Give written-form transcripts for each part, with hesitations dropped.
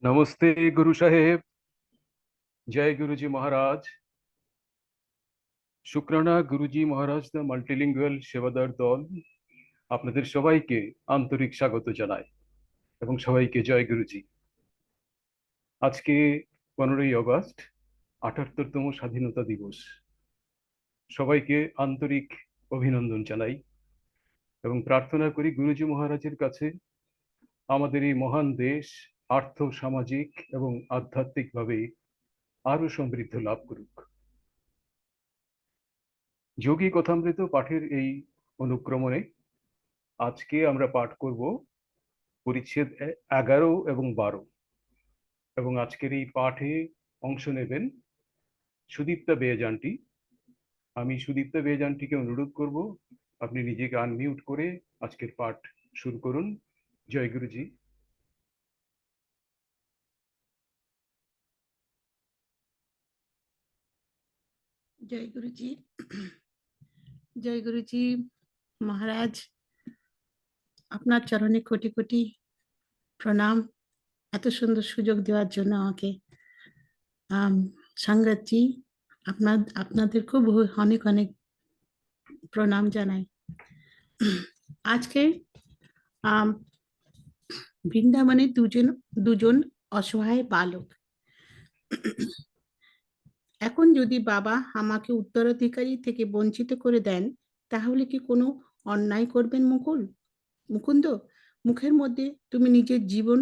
Namaste Guru Sahib. Joy Guruji Maharaj. শুক্রানা Guruji Maharaj the multilingual সেবাদার দল আপনাদের সবাইকে আন্তরিক স্বাগত জানায় এবং সবাইকে জয় গুরুজি। আজকে 15ই আগস্ট, 78তম স্বাধীনতা দিবস। সবাইকে আন্তরিক অভিনন্দন জানাই এবং প্রার্থনা করি গুরুজি মহারাজের কাছে আমাদের এই মহান দেশ আর্থ সামাজিক এবং আধ্যাত্মিকভাবে আরো সমৃদ্ধ লাভ করুক। যোগী কথামৃত পাঠের এই অনুক্রমণে আজকে আমরা পাঠ করব পরিচ্ছেদ 11 এবং 12। এবং আজকের এই পাঠে অংশ নেবেন সুদীপ্তা বেয়াজানটি। আমি সুদীপ্তা বেয়াজানটিকে অনুরোধ করব আপনি নিজেকে আনমিউট করে আজকের পাঠ শুরু করুন। জয় গুরুজি। জয় গুরুজি। জয় গুরুজি মহারাজ, আপনার চরণে কোটি কোটি প্রণাম এত সুন্দর সুযোগ দেওয়ার জন্য আমাকে। সাংগাতজি, আপনাদেরকেও অনেক অনেক প্রণাম জানাই। আজকে বৃন্দাবনে দুজন দুজন অসহায় বালক। এখন যদি বাবা আমাকে উত্তরাধিকারী থেকে বঞ্চিত করে দেন, তাহলে কি কোনো অন্যায় করবেন মুকুন্দ? মুখের মধ্যে তুমি নিজের জীবন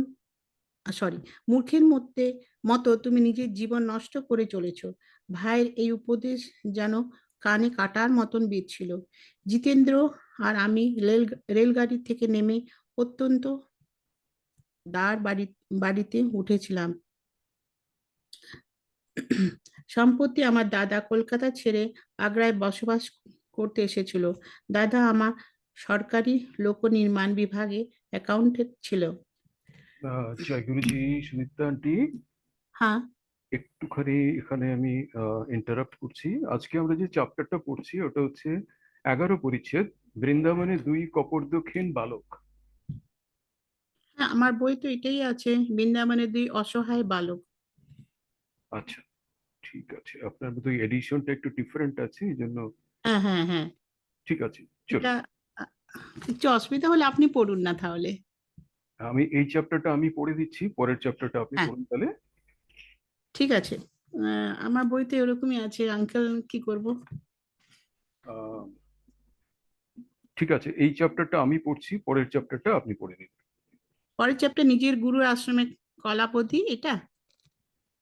সরি মূর্খের মতো তুমি নিজের জীবন নষ্ট করে চলেছ। ভাইয়ের এই উপদেশ যেন কানে কাটার মতন বিঁধছিল। জিতেন্দ্র আর আমি রেলগাড়ি থেকে নেমে অত্যন্ত বাড়িতে উঠেছিলাম। সম্প্রতি আমার দাদা কলকাতা ছেড়ে আগ্রায় বসবাস করতে এসেছিল। দাদা আমার সরকারি লোক নির্মাণ বিভাগে অ্যাকাউন্টেন্ট ছিল। জয় গুরুজি। সুদীপ্তা আন্টি, হ্যাঁ একটুখানি এখানে আমি ইন্টারাপ্ট করছি। আজকে আমরা যে চ্যাপ্টারটা পড়ছি ওটা হচ্ছে 11 পরিচ্ছেদ, বৃন্দাবনে দুই কপর্দক্ষিণ বালক। হ্যাঁ, আমার বই তো এটাই আছে, বৃন্দাবনের দুই অসহায় বালক। আচ্ছা, ঠিক আছে, আপনার বোধহয় এডিশনটা একটু ডিফারেন্ট আছে এই জন্য। হ্যাঁ হ্যাঁ হ্যাঁ, ঠিক আছে, এটা চলুন। আহ, কিছু অসুবিধা হলে আপনি পড়ুন না তাহলে। আমি এই চ্যাপ্টারটা আমি পড়ে দিচ্ছি, পরের চ্যাপ্টারটা আপনি হ্যাঁ, পড়ুন তাহলে। ঠিক আছে। আমার বইতে এরকমই আছে আঙ্কেল, কি করব। আহ, ঠিক আছে, এই চ্যাপ্টারটা আমি পড়ছি, পরের চ্যাপ্টারটা আপনি পড়ে নিন। পরের চ্যাপ্টার নিজের গুরুর আশ্রমে কলাপতি, এটা।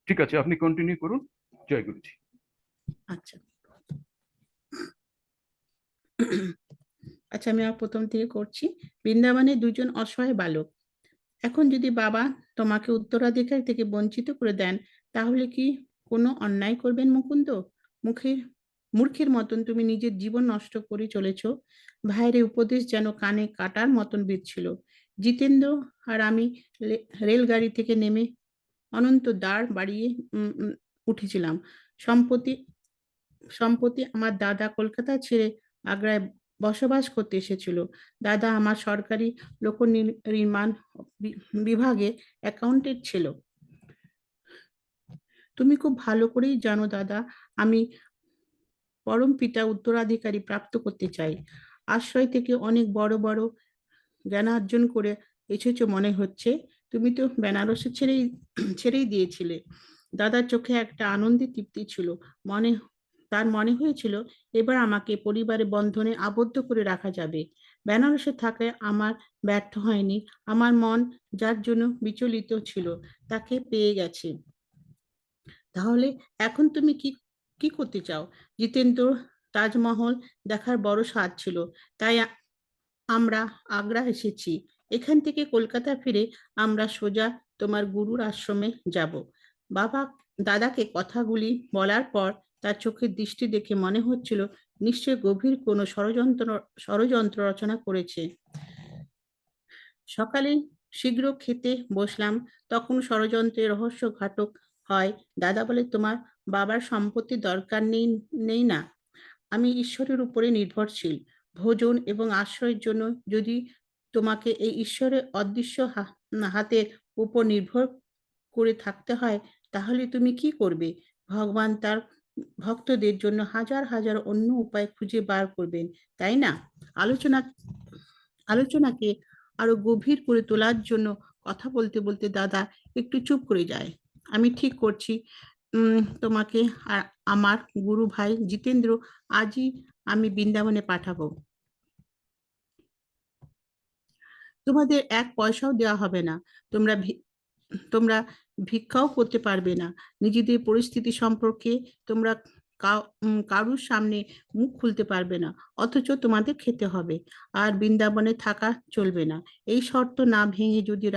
ঠিক আছে, আপনি কন্টিনিউ করুন। জয় গুরুজি। আচ্ছা। আচ্ছা, আমি আর প্রথম থেকে করছি। বৃন্দাবনে দুজন অসহায় বালক। এখন যদি বাবা তোমাকে উত্তরাধিকার থেকে বঞ্চিত করে দেন, তাহলে কি কোনো অন্যায় করবেন মুকুন্দ? মুখের মূর্খের মতন তুমি নিজের জীবন নষ্ট করে চলেছ। ভাইয়ের উপদেশ যেন কানে কাটার মতন বিঁধছিল। জিতেন্দ্র আর আমি রেলগাড়ি থেকে নেমে অনন্ত দাঁড় বাড়িয়ে উঠেছিলাম। সম্প্রতি সম্প্রতি আমার দাদা কলকাতা ছেড়ে আগ্রায় বসবাস করতে এসেছিল। দাদা আমার সরকারি লোক নির্মাণ বিভাগে অ্যাকাউন্টেন্ট ছিল। তুমি খুব ভালো করেই জানো দাদা, আমি পরম পিতা উত্তরাধিকারী প্রাপ্ত করতে চাই। আশ্রয় থেকে অনেক বড় বড় জ্ঞানার্জন করে এসেছো মনে হচ্ছে। তুমি তো বেনারসে ছেড়েই দিয়েছিলে। দাদার চোখে একটা আনন্দের তৃপ্তি ছিল। মনে তার মনে হয়েছিল এবার আমাকে পরিবারের বন্ধনে আবদ্ধ করে রাখা যাবে। বেনারসে থাকলে আমার ব্যর্থ হয়নি। আমার মন যার জন্য বিচলিত ছিল, তাকে পেয়ে গেছে। তাহলে এখন তুমি কি কি করতে চাও? জিতেন্দ্র, তাজমহল দেখার বড় স্বাদ ছিল, তাই আমরা আগ্রা এসেছি। এখান থেকে কলকাতা ফিরে আমরা সোজা তোমার গুরুর আশ্রমে যাব। বাবা দাদাকে কথাগুলি বলার পর তার চোখের দৃষ্টি দেখে মনে হচ্ছিল নিশ্চয় গভীর কোনো ষড়যন্ত্র রচনা করেছে। সকালে শীঘ্র খেতে বসলাম, তখন ষড়যন্ত্রের রহস্যঘাতক হয়। দাদা বলে, তোমার বাবার সম্পত্তি দরকার নেই না, আমি ঈশ্বরের উপরে নির্ভরশীল। ভোজন এবং আশ্রয়ের জন্য যদি তোমাকে এই ঈশ্বরের অদৃশ্য হাতের উপর নির্ভর করে থাকতে হয়, তাহলে তুমি কি করবে? ভগবান তার ভক্তদের জন্য হাজার হাজার অন্য উপায় খুঁজে বার করবেন, তাই না? আলোচনা আলোচনাকে আরো গভীর করে তোলার জন্য কথা বলতে বলতে দাদা একটু চুপ করে যায়। আমি ঠিক করছি, তোমাকে আর আমার গুরু ভাই জিতেন্দ্র আজই আমি বৃন্দাবনে পাঠাবো। তোমাদের এক পয়সাও দেওয়া হবে না। তোমরা তোমরা ভিক্ষাও করতে পারবে না। নিজেদের পরিস্থিতি সম্পর্কে তোমরা কারুর সামনে মুখ খুলতে পারবে না, অথচ তোমাদের খেতে হবে। আর বৃন্দাবনে থাকা চলবে না। এই শর্ত না ভেঙে যদি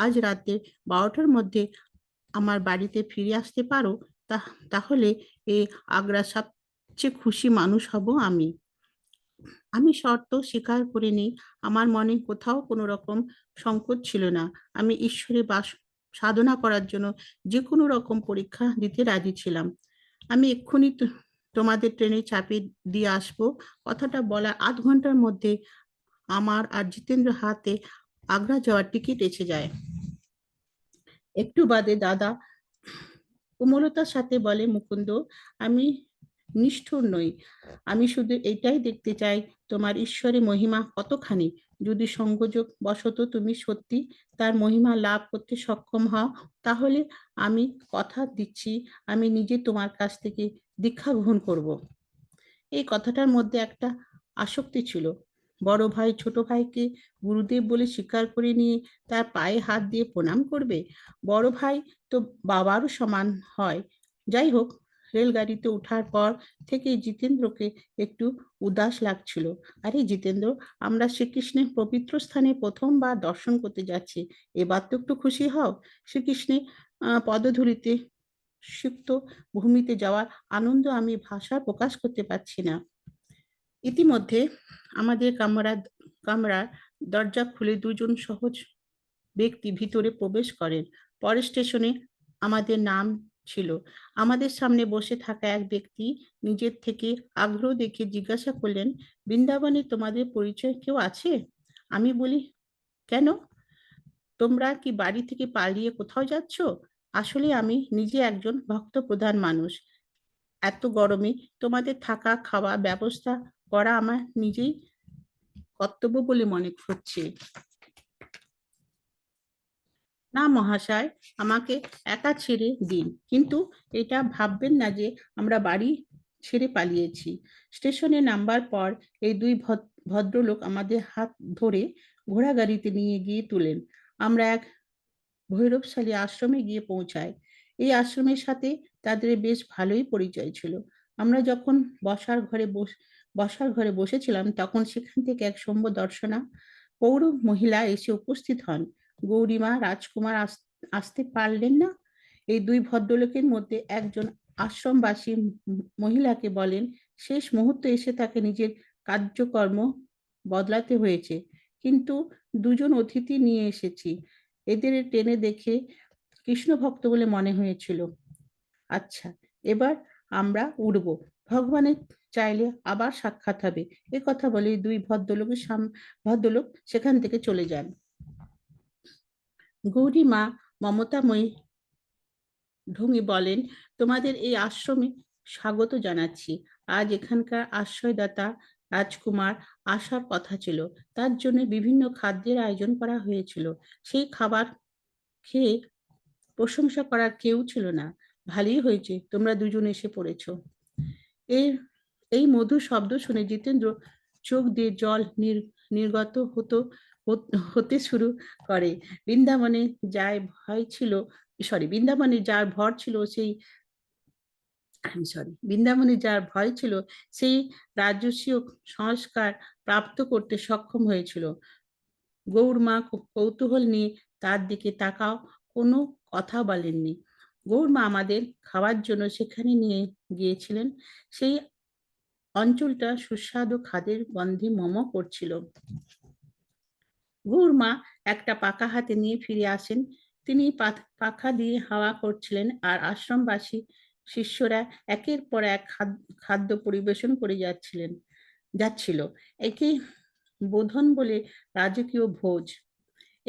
আজ রাতে 12টার মধ্যে আমার বাড়িতে ফিরে আসতে পারো, তাহলে এই আগ্রা সবচেয়ে খুশি মানুষ হব আমি। আমি শর্ত স্বীকার করে নিই। আমার মনে কোথাও কোনো রকম সংকোচ ছিল না। আমি ঈশ্বরের বাস সাধনা করার জন্য যে কোনো রকম পরীক্ষা দিতে রাজি ছিলাম। আমি এক্ষুনি তোমাদের ট্রেনে চাপিয়ে দিয়ে আসবো। কথাটা বলার 8 ঘন্টার মধ্যে আমার আর জিতেন্দ্র হাতে আগ্রা যাওয়ার টিকিট এসে যায়। একটু বাদে দাদা কোমলতার সাথে বলে, মুকুন্দ, আমি নিষ্ঠুর নই। আমি শুধু এটাই দেখতে চাই তোমার ঈশ্বরের মহিমা কতখানি। যদি সংযোগ বশত তুমি সত্যি তার মহিমা লাভ করতে সক্ষম হও, তাহলে আমি কথা দিচ্ছি আমি নিজে তোমার কাছ থেকে দীক্ষা গ্রহণ করব। এই কথাটার মধ্যে একটা আসক্তি ছিল। বড় ভাই ছোট ভাইকে গুরুদেব বলে স্বীকার করে নিয়ে তার পায়ে হাত দিয়ে প্রণাম করবে। বড় ভাই তো বাবারও সমান হয়। যাই হোক, রেলগাড়িতে ওঠার পর থেকে জিতেন্দ্রকে একটু উদাস লাগছিল। আরে জিতেন্দ্র, আমরা শ্রীকৃষ্ণের পবিত্র স্থানে প্রথমবার দর্শন করতে যাচ্ছি। এবার তো একটু খুশি হও। শ্রীকৃষ্ণের পদধূলিতে সিক্ত ভূমিতে যাওয়ার আনন্দ আমি ভাষায় প্রকাশ করতে পারছি না। ইতিমধ্যে আমাদের কামরার দরজা খুলে দুজন সহজ ব্যক্তি ভিতরে প্রবেশ করেন। পরের স্টেশনে আমাদের নাম ছিল। আমাদের সামনে বসে থাকা এক ব্যক্তি নিজের থেকে আগ্রহ দেখে জিজ্ঞাসা করলেন, বৃন্দাবনে তোমাদের পরিচয় কেউ আছে? আমি বলি, কেন? তোমরা কি বাড়ি থেকে পালিয়ে কোথাও যাচ্ছ? আসলে আমি নিজে একজন ভক্ত প্রধান মানুষ। এত গরমে তোমাদের থাকা খাওয়া ব্যবস্থা করা আমার নিজেই কর্তব্য বলে মনে হচ্ছে। না মহাশয়, আমাকে একা ছেড়ে দিন। কিন্তু এটা ভাববেন না যে আমরা বাড়ি ছেড়ে পালিয়েছি। স্টেশনে নামবার পর এই দুই ভদ্রলোক আমাদের হাত ধরে ঘোড়া গাড়িতে নিয়ে গিয়ে তুলেন। আমরা এক ভৈরবশালী আশ্রমে গিয়ে পৌঁছায়। এই আশ্রমের সাথে তাদের বেশ ভালোই পরিচয় ছিল। আমরা যখন বসার ঘরে বসেছিলাম, তখন সেখান থেকে এক সৌম্য দর্শনা পৌর মহিলা এসে উপস্থিত হন। গৌরীমা রাজকুমার আসতে পারলেন না। এই দুই ভদ্রলোকের মধ্যে একজন আশ্রমবাসী মহিলাকে বলেন, শেষ মুহূর্তে এসে তাকে নিজের কার্যকর্ম বদলাতে হয়েছে, কিন্তু দুজন অতিথি নিয়ে এসেছি। এদের ট্রেনে দেখে কৃষ্ণ ভক্ত বলে মনে হয়েছিল। আচ্ছা, এবার আমরা উঠব। ভগবানের চাইলে আবার সাক্ষাৎ হবে। এ কথা বলে দুই ভদ্রলোক সেখান থেকে চলে যান। গৌরী মা মমতাময়ী ঢঙে বলেন, তোমাদের এই আশ্রমে স্বাগত জানাচ্ছি। আজ এখানকার আশ্রয়দাতা রাজকুমার আসার কথা ছিল। তার জন্য বিভিন্ন খাদ্যের আয়োজন করা হয়েছিল। সেই খাবার খেয়ে প্রশংসা করার কেউ ছিল না। ভালোই হয়েছে তোমরা দুজন এসে পড়েছ। এই এই মধুর শব্দ শুনে জিতেন্দ্র চোখ দিয়ে জল নির্গত হতে শুরু করে। বৃন্দাবনে যায় ভয় ছিল, বৃন্দাবনে যার ভর ছিল সেই বৃন্দাবনে যার ভয় ছিল, সেই রাজস্বীয় সংস্কার প্রাপ্ত করতে সক্ষম হয়েছিল। গৌরমা কৌতূহল নিয়ে তার দিকে তাকাও, কোনো কথা বলেননি। গৌরমা আমাদের খাওয়ার জন্য সেখানে নিয়ে গিয়েছিলেন। সেই অঞ্চলটা সুস্বাদু খাদের গন্ধে মম করছিল। গৌরমা একটা পাকা হাতে নিয়ে ফিরে আসেন। তিনি পাখা দিয়ে হাওয়া করছিলেন, আর আশ্রমবাসী শিষ্যরা একের পর এক খাদ্য পরিবেশন করে যাচ্ছিল। একে বোধন বলে রাজকীয় ভোজ।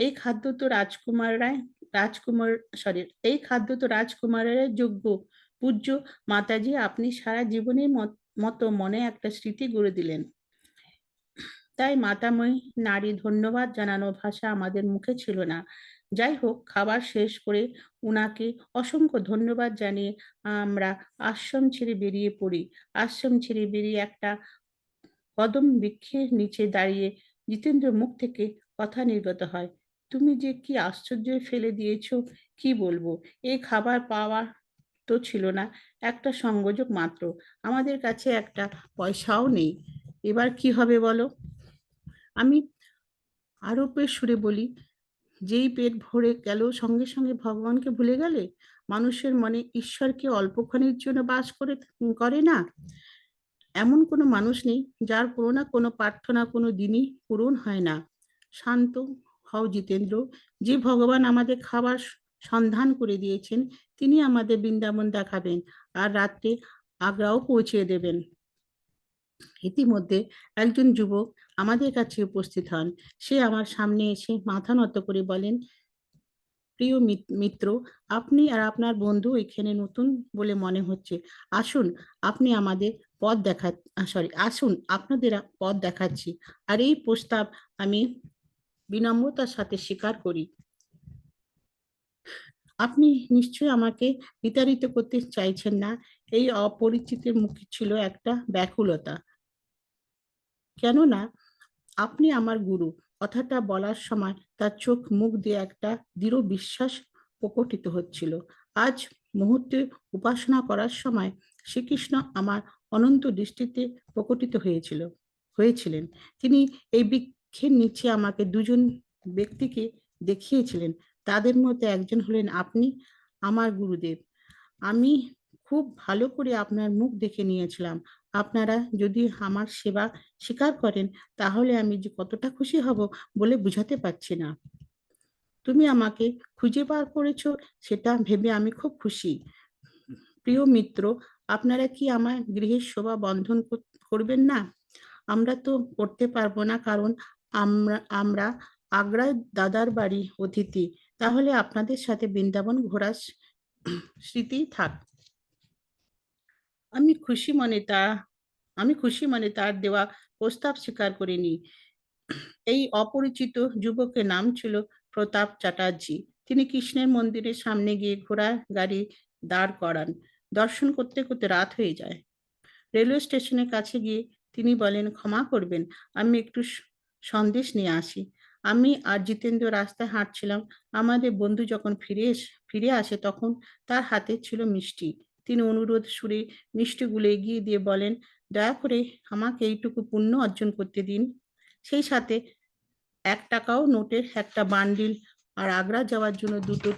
এই খাদ্য তো রাজকুমাররাই রাজকুমার সরি এই খাদ্য তো রাজকুমারের যোগ্য। পূজ্য মাতাজি, আপনি সারা জীবনের মতো মনে একটা স্মৃতি গড়ে দিলেন। তাই মাতাময়ী নারী ধন্যবাদ জানানোর ভাষা আমাদের মুখে ছিল না। যাই হোক, খাবার শেষ করে উনাকে অসংখ্য ধন্যবাদ জানিয়ে আমরা আশ্রম ছেড়ে বেরিয়ে পড়ি। আশ্রম ছেড়ে বেরিয়ে একটা কদম বৃক্ষের নিচে দাঁড়িয়ে জিতেন্দ্র মুখ থেকে কথা নির্গত হয়, তুমি যে কি আশ্চর্য ফেলে দিয়েছো, কি বলবো। এই খাবার পাওয়া তো ছিল না, একটা সংযোগ মাত্র। আমাদের কাছে একটা পয়সাও নেই। এবার কি হবে বলো? আমি আরোপের সুরে বলি, যেই পেট ভরে গেল সঙ্গে সঙ্গে ভগবানকে ভুলে গেলে? মানুষের মনে ঈশ্বরকে অল্পক্ষণের জন্য বাস করে না? এমন কোনো মানুষ নেই যার কোনো না কোনো প্রার্থনা কোনো দিনই পূরণ হয় না। শান্ত হও জিতেন্দ্র, যে ভগবান আমাদের খাবার সন্ধান করে দিয়েছেন, তিনি আমাদের বৃন্দাবন দেখাবেন আর রাত্রে আগ্রাও পৌঁছে দেবেন। ইতিমধ্যে একজন যুবক আমাদের কাছে উপস্থিত হন। সে আমার সামনে এসে মাথা নত করে বলেন, প্রিয় মিত্র, আপনি আর আপনার বন্ধু এখানে নতুন বলে মনে হচ্ছে। আসুন, আপনি আমাদের পথ দেখা আসুন, আপনাদের পথ দেখাচ্ছি। আর এই প্রস্তাব আমি বিনম্রতার সাথে স্বীকার করি। আপনি নিশ্চয়ই আমাকে বিতাড়িত করতে চাইছেন না। এই অপরিচিতের মুখে ছিল একটা ব্যাকুলতা। কেননা আপনি আমার গুরু। কথাটা বলার সময় তার চোখ মুখ দিয়ে একটা দৃঢ় বিশ্বাস প্রকটিত হচ্ছিল। আজ মুহূর্তে উপাসনা করার সময় শ্রীকৃষ্ণ আমার অনন্ত দৃষ্টিতে প্রকটিত হয়েছিলেন। তিনি এই বৃক্ষের নিচে আমাকে দুজন ব্যক্তিকে দেখিয়েছিলেন। তাদের মধ্যে একজন হলেন আপনি, আমার গুরুদেব। আমি খুব ভালো করে আপনার মুখ দেখে নিয়েছিলাম। আপনারা যদি আমার সেবা স্বীকার করেন, তাহলে আমি যে কতটা খুশি হব বলে বুঝাতে পারছি না। তুমি আমাকে খুঁজে বার করেছো, সেটা ভেবে আমি খুব খুশি। প্রিয় মিত্র, আপনারা কি আমার গৃহের শোভা বন্ধন করবেন না? আমরা তো করতে পারবো না, কারণ আমরা আমরা আগ্রায় দাদার বাড়ি অতিথি। তাহলে আপনাদের সাথে বৃন্দাবন ঘোরার স্মৃতি থাক। আমি খুশি মনে তা আমি খুশি মনে তার দেওয়া প্রস্তাব স্বীকার করিনি। এই অপরিচিত যুবকের নাম ছিল প্রতাপ চ্যাটার্জি। তিনি কৃষ্ণের মন্দিরের সামনে গিয়ে ঘোড়ার গাড়ি দাঁড় করান। দর্শন করতে করতে রাত হয়ে যায়। রেলওয়ে স্টেশনের কাছে গিয়ে তিনি বলেন, ক্ষমা করবেন, আমি একটু সন্দেশ নিয়ে আসি। আমি আর জিতেন্দ্র রাস্তায় হাঁটছিলাম। আমাদের বন্ধু যখন ফিরে আসে, তখন তার হাতে ছিল মিষ্টি। তিনি অনুরোধ সুরে মিষ্টিগুলো এগিয়ে দিয়ে বলেন, দয়া করে আমাকে এইটুকু পুণ্য অর্জন করতে দিন। সেই সাথে 1 টাকাও নোটের একটা বান্ডিল আর আগ্রা যাওয়ার জন্য 2টো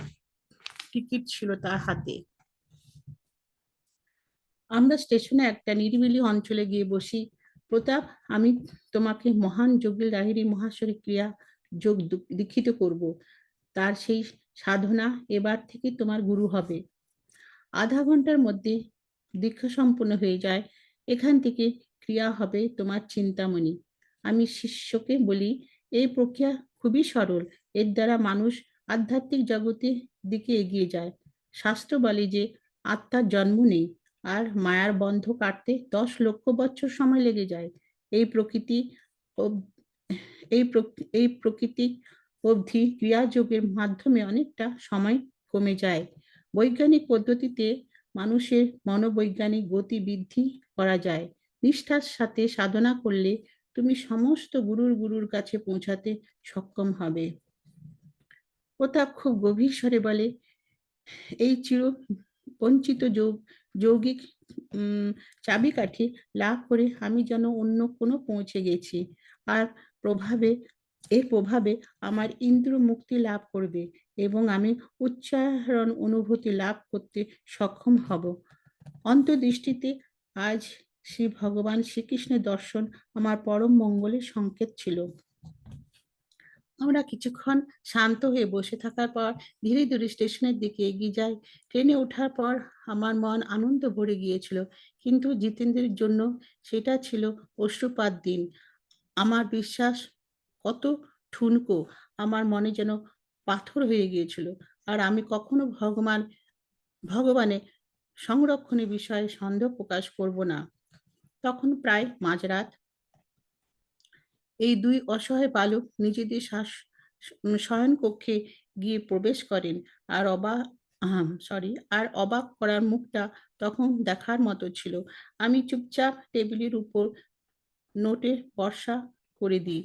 টিকিট ছিল তার হাতে। আমরা স্টেশনে একটা নিরিবিলি অঞ্চলে গিয়ে বসি। প্রতাপ, আমি তোমাকে মহান যোগীল লাহিড়ী মহাশয়ের ক্রিয়া যোগ দীক্ষিত করব। তার সেই সাধনা এবার থেকে তোমার গুরু হবে। আধা ঘন্টার মধ্যে দীক্ষা সম্পন্ন হয়ে যায়। এখান থেকে ক্রিয়া হবে তোমার চিন্তামণি। আমি শিষ্যকে বলি, এই প্রক্রিয়া খুবই সরল। এর দ্বারা মানুষ আধ্যাত্মিক জগতের দিকে এগিয়ে যায়। শাস্ত্র বলে যে আত্মার জন্ম নেই, আর মায়ার বন্ধ কাটতে 10 লক্ষ বছর সময় লেগে যায়। এই প্রকৃতি অব- এই প্রকৃতি অবধি ক্রিয়াযোগের মাধ্যমে অনেকটা সময় কমে যায়। বৈজ্ঞানিক পদ্ধতিতে মানুষের মনোবৈজ্ঞানিক গতি বৃদ্ধি করা যায়। নিষ্ঠার সাথে সাধনা করলে তুমি সমস্ত গুরুর কাছে পৌঁছাতে সক্ষম হবে। প্রতাপ খুব গভীর স্বরে বলে, এই চির বঞ্চিত যৌগিক উম, চাবিকাঠি লাভ করে আমি যেন অন্য কোনো পৌঁছে গেছি। আর প্রভাবে এর প্রভাবে আমার ইন্দ্র মুক্তি লাভ করবে এবং আমি উচ্চারণ অনুভূতি লাভ করতে সক্ষম হব। অন্তর্দৃষ্টিতে আজ শ্রী ভগবান শ্রীকৃষ্ণের দর্শন আমার পরম মঙ্গলের সংকেত ছিল। আমরা কিছুক্ষণ শান্ত হয়ে বসে থাকার পর ধীরে ধীরে স্টেশনের দিকে এগিয়ে যাই। ট্রেনে ওঠার পর আমার মন আনন্দ ভরে গিয়েছিল, কিন্তু জিতেন্দ্রের জন্য সেটা ছিল অশ্রুপাত দিন। আমার বিশ্বাস কত ঠুনকো, আমার মনে যেন পাথর হয়ে গিয়েছিল। আর আমি কখনো ভগবানের সংরক্ষণের বিষয়ে সন্দেহ প্রকাশ করব না। তখন প্রায় মাঝরাত। এই দুই অসহায় বালক নিজেদের শয়নকক্ষে গিয়ে প্রবেশ করেন। আর আর অবাক করার মুখটা তখন দেখার মতো ছিল। আমি চুপচাপ টেবিলের উপর নোটে বর্ষা করে দিই।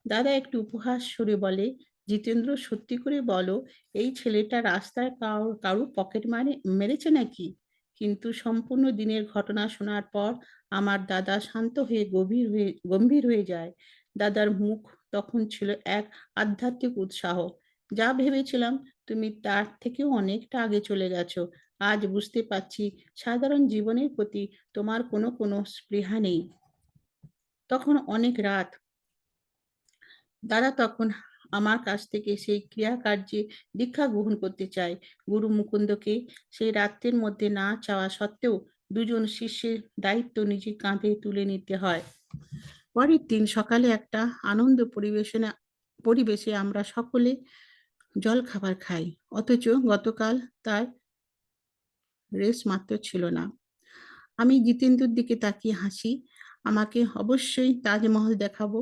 দাদা একটু উপহাস সুরে বলে, জিতেন্দ্র, সত্যি করে বলো, এই ছেলেটা রাস্তায় কারো পকেট মেরেছে নাকি? কিন্তু সম্পূর্ণ দিনের ঘটনা শোনার পর আমার দাদা শান্ত হয়ে গম্ভীর হয়ে যায়। দাদার মুখ তখন ছিল এক আধ্যাত্মিক উৎসাহ। যা ভেবেছিলাম তুমি তার থেকেও অনেকটা আগে চলে গেছো। আজ বুঝতে পারছি সাধারণ জীবনের প্রতি তোমার কোনো স্পৃহা নেই। তখন অনেক রাত। দাদা তখন আমার কাছ থেকে সেই ক্রিয়াকার্যে দীক্ষা গ্রহণ করতে চায়। গুরু মুকুন্দকে সেই রাত্রের মধ্যে না চাওয়া সত্ত্বেও দুজন শিষ্যের দায়িত্ব নিজের কাঁধে তুলে নিতে হয়। পরের দিন সকালে একটা আনন্দ পরিবেশে আমরা সকলে জল খাবার খাই। অথচ গতকাল তার রেশ মাত্র ছিল না। আমি জিতেন্দ্রর দিকে তাকিয়ে হাসি। আমাকে অবশ্যই তাজমহল দেখাবো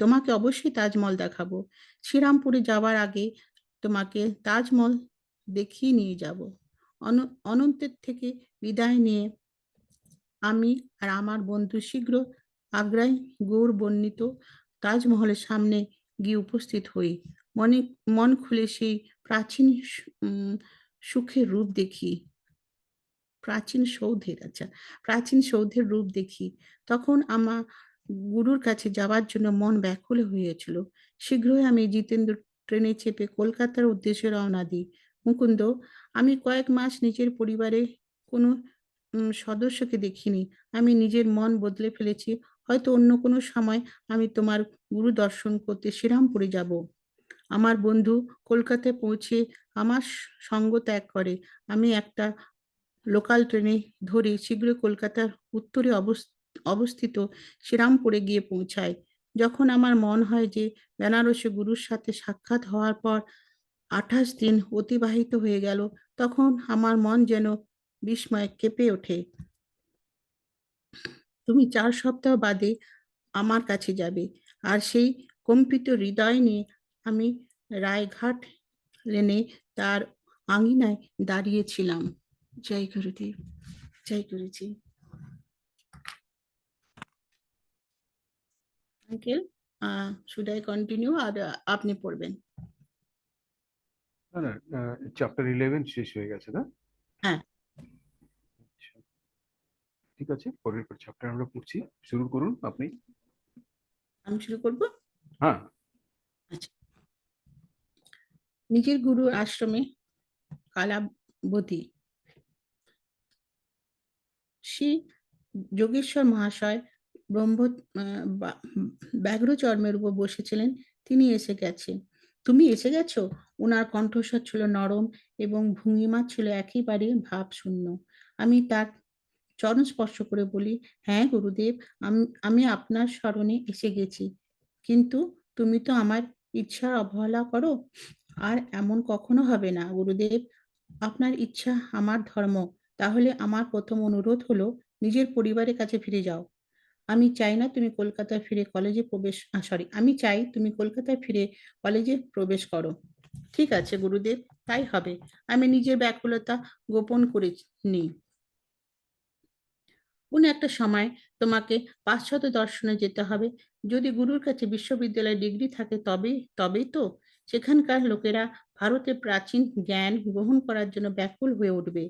তোমাকে অবশ্যই তাজমহল দেখাবো। শ্রীরামপুরে যাওয়ার আগে তোমাকে তাজমহল দেখিয়ে নিয়ে যাব। অনন্তের থেকে বিদায় নিয়ে আমি আর আমার বন্ধু শীঘ্র আগ্রায় গৌর বর্ণিত তাজমহলের সামনে গিয়ে উপস্থিত হই। মনে মন খুলে সেই প্রাচীন সুখের রূপ দেখি। প্রাচীন সৌধের রূপ দেখি। তখন আমার গুরুর কাছে যাওয়ার জন্য মন ব্যাকুল হয়েছিল। শীঘ্রই আমি জিতেন্দ্র ট্রেনে চেপে কলকাতার উদ্দেশ্যে রওনা দিই। মুকুন্দ, আমি কয়েক মাস নিজের পরিবারে কোনো সদস্যকে দেখিনি। আমি নিজের মন বদলে ফেলেছি। হয়তো অন্য কোনো সময় আমি তোমার গুরু দর্শন করতে শ্রীরামপুরে যাব। আমার বন্ধু কলকাতায় পৌঁছে আমার সঙ্গ ত্যাগ করে। আমি একটা লোকাল ট্রেনে ধরে শীঘ্রই কলকাতার উত্তরে অবস্থিত শ্রীরামপুরে গিয়ে পৌঁছায়। যখন আমার মন হয় যে বেনারসে গুরুর সাথে সাক্ষাৎ হওয়ার পর 28 দিন অতিবাহিত হয়ে গেল, তখন আমার মন যেন বিস্ময়ে কেঁপে ওঠে। তুমি 4 সপ্তাহ বাদে আমার কাছে যাবে। আর সেই কম্পিত হৃদয় নিয়ে আমি রায়ঘাট লেনে তার আঙিনায় দাঁড়িয়েছিলাম। জয় গুরুদেব, জয় গুরুজি। আঙ্কেল, শুড আই কন্টিনিউ আর আপনি পড়বেন? না, না, চ্যাপ্টার 11 শেষ হয়ে গেছে না? হ্যাঁ, আচ্ছা, ঠিক আছে, পরের চ্যাপ্টার আমরা পড়ছি। শুরু করুন আপনি। আমি শুরু করব। হ্যাঁ। আচ্ছা। নিজের গুরুর আশ্রমে কালাবতী শ্রী যোগেশ্বর মহাশয় ব্রহ্ম ব্যাঘ্র চর্মের উপর বসেছিলেন। তিনি এসে গেছেন। তুমি এসে গেছো? ওনার কণ্ঠস্বর ছিল নরম এবং ভঙ্গিমা ছিল একেবারে ভাবশূন্য। আমি তার চরণ স্পর্শ করে বলি, হ্যাঁ গুরুদেব, আমি আপনার স্মরণে এসে গেছি। কিন্তু তুমি তো আমার ইচ্ছার অবহেলা করো। আর এমন কখনো হবে না গুরুদেব। আপনার ইচ্ছা আমার ধর্ম। তাহলে আমার প্রথম অনুরোধ হলো নিজের পরিবারের কাছে ফিরে যাও। আমি চাই তুমি কলকাতায় ফিরে কলেজে প্রবেশ করো। ঠিক আছে গুরুদেব, তাই হবে। আমি নিজের ব্যাকুলতা গোপন করে নিই। কোন একটা সময় তোমাকে পাশ্চাত্য দর্শনে যেতে হবে। যদি গুরুর কাছে বিশ্ববিদ্যালয়ের ডিগ্রি থাকে তবেই তো সেখানকার লোকেরা ভারতের প্রাচীন জ্ঞান গ্রহণ করার জন্য ব্যাকুল হয়ে উঠবে।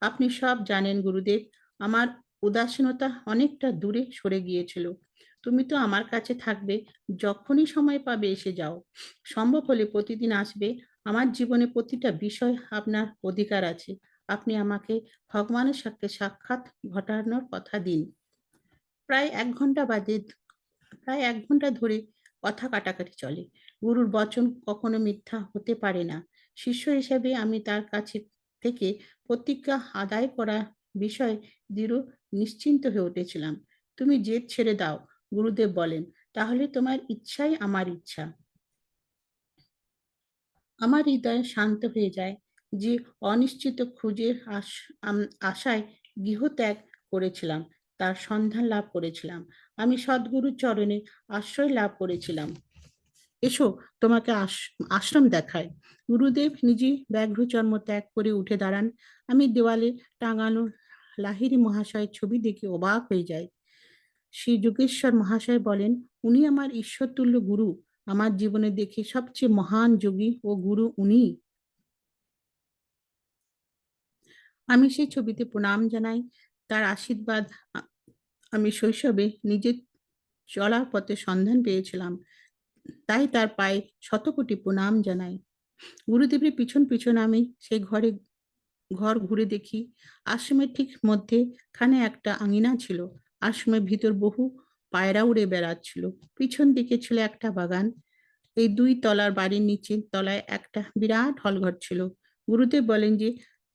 আপনি সব জানেন গুরুদেব, আমার উদাসীনতা অনেকটা দূরে সরে গিয়েছিল। তুমি তো আমার কাছে থাকবে, যখনই সময় পাবে এসে যাও। সম্ভব হলে প্রতিদিন আসবে। আমার জীবনে প্রতিটা বিষয় আপনার অধিকার আছে। আপনি আমাকে ভগবানের সাথে সাক্ষাৎ ঘটানোর কথা দিন। প্রায় 1 ঘন্টা বাদে প্রায় 1 ঘন্টা ধরে কথা কাটাকাটি চলে। গুরুর বচন কখনো মিথ্যা হতে পারে না। শিষ্য হিসেবে আমি তার কাছে থেকে প্রতিজ্ঞা আদায় করা বিষয়ে দৃঢ় নিশ্চিন্ত হয়ে উঠেছিলাম। তুমি জেদ ছেড়ে দাও, গুরুদেব বলেন, তাহলে তোমার ইচ্ছাই আমার ইচ্ছা। আমার হৃদয় শান্ত হয়ে যায় যে অনিশ্চিত খুঁজে আশায় গৃহত্যাগ করেছিলাম, তার সন্ধান লাভ করেছিলাম। আমি সদ্গুরুর চরণে আশ্রয় লাভ করেছিলাম। এসো, তোমাকে আশ্রম দেখায়। গুরুদেব নিজে ব্যাঘ্রচর্ম ত্যাগ করে উঠে দাঁড়ান। আমি দেওয়ালে টাঙানো লাহিড়ী মহাশয়ের ছবি দেখে অবাক হয়ে যাই। শ্রী যোগেশ্বর মহাশয় বলেন, উনি আমার ঈশ্বরতুল্য গুরু। আমার জীবনে দেখে সবচেয়ে মহান যোগী ও গুরু উনি। আমি সেই ছবিতে প্রণাম জানাই। তার আশীর্বাদ আমি শৈশবে নিজের চলার পথে সন্ধান পেয়েছিলাম। তাই তার পায়ে শতকোটি প্রণাম জানাই। গুরুদেবের পিছন পিছন আমি সেই ঘর ঘুরে দেখি। আশ্রমের ঠিক মধ্যেখানে একটা আঙিনা ছিল। আশ্রমের ভিতর বহু পায়রা উড়ে বেড়াচ্ছিল। পিছন দিকে ছিল একটা বাগান। এই ২ তলার বাড়ির নিচের তলায় একটা বিরাট হলঘর ছিল। গুরুদেব বলেন যে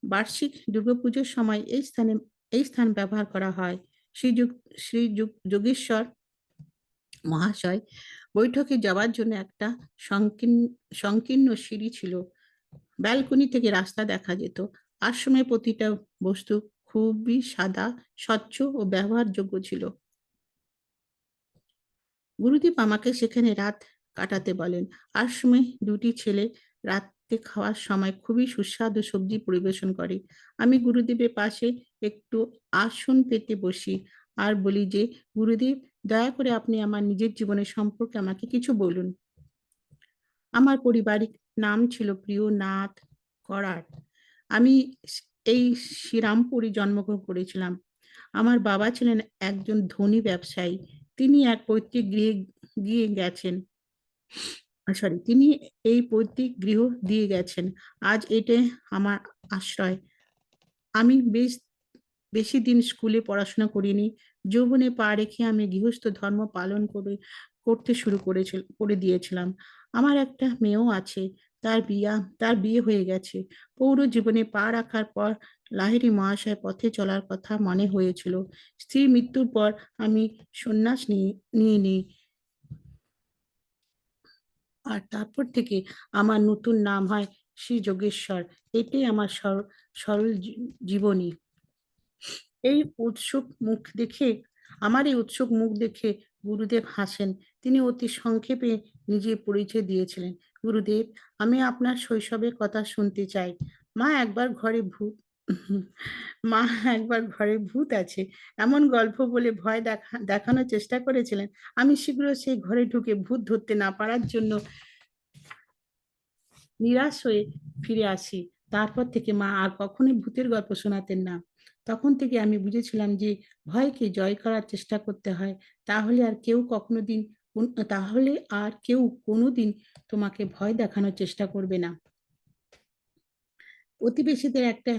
বার্ষিক দুর্গাপুজোর সময় এই স্থান ব্যবহার করা হয়। যোগেশ্বর মহাশয় বৈঠকে যাওয়ার জন্য একটা সংকীর্ণ সিঁড়ি ছিল। ব্যালকনি থেকে রাস্তা দেখা যেত। আশ্রমের প্রতিটা বস্তু খুবই সাদা, স্বচ্ছ ও ব্যবহারযোগ্য ছিল। গুরুদেব আমাকে সেখানে রাত কাটাতে বলেন। আশ্রমে ২টি ছেলে রাতে খাওয়ার সময় খুবই সুস্বাদু সবজি পরিবেশন করে। আমি গুরুদেবের পাশে একটু আসন পেতে বসি আর বলি যে, গুরুদেব, দয়া করে আপনি আমার নিজের জীবনের সম্পর্কে আমাকে কিছু বলুন। আমার পারিবারিক নাম ছিল প্রিয়নাথ করাট। আমি এই শ্রীরামপুরে জন্মগ্রহণ করেছিলাম। আমার বাবা ছিলেন একজন ধনী ব্যবসায়ী। তিনি এক পৈতৃক গৃহে গিয়ে গেছেন। তিনি এই পৈতৃক গৃহ দিয়ে গেছেন। আজ এটাই আমার আশ্রয়। আমি বেশি দিন স্কুলে পড়াশোনা করিনি। যৌবনে পা রেখে আমি গৃহস্থ ধর্ম পালন করতে শুরু করে দিয়েছিলাম। আমার একটা মেয়েও আছে। তার বিয়ে হয়ে গেছে। পৌর জীবনে পা রাখার পর লাহিড়ী মহাশয় পথে চলার কথা মনে হয়েছিল। স্ত্রীর মৃত্যুর পর আমি সন্ন্যাস নিয়ে নিই। আর তারপর থেকে আমার নতুন নাম হয় শ্রী যোগেশ্বর। এটাই আমার সরল জীবনী। এই উৎসুক মুখ দেখে এই উৎসুক মুখ দেখে গুরুদেব হাসেন। তিনি অতি সংক্ষেপে নিজের পরিচয় দিয়েছিলেন। গুরুদেব, আমি আপনার শৈশবের কথা শুনতে চাই। মা একবার ঘরে ভূত মা একবার ঘরে ভূত আছে এমন গল্প বলে ভয় দেখানোর চেষ্টা করেছিলেন। আমি শীঘ্র সেই ঘরে ঢুকে ভূত ধরতে না পারার জন্য নিরাশ হয়ে ফিরে আসি। তারপর থেকে মা আর কখনোই ভূতের গল্প শোনাতেন না। তখন থেকে আমি বুঝেছিলাম যে ভয়কে জয় করার চেষ্টা করতে হয়। তাহলে আর কেউ তাহলে আর কেউ কোনোদিন তোমাকে ভয় দেখানোর চেষ্টা করবে না। প্রতিবেশীদের একটা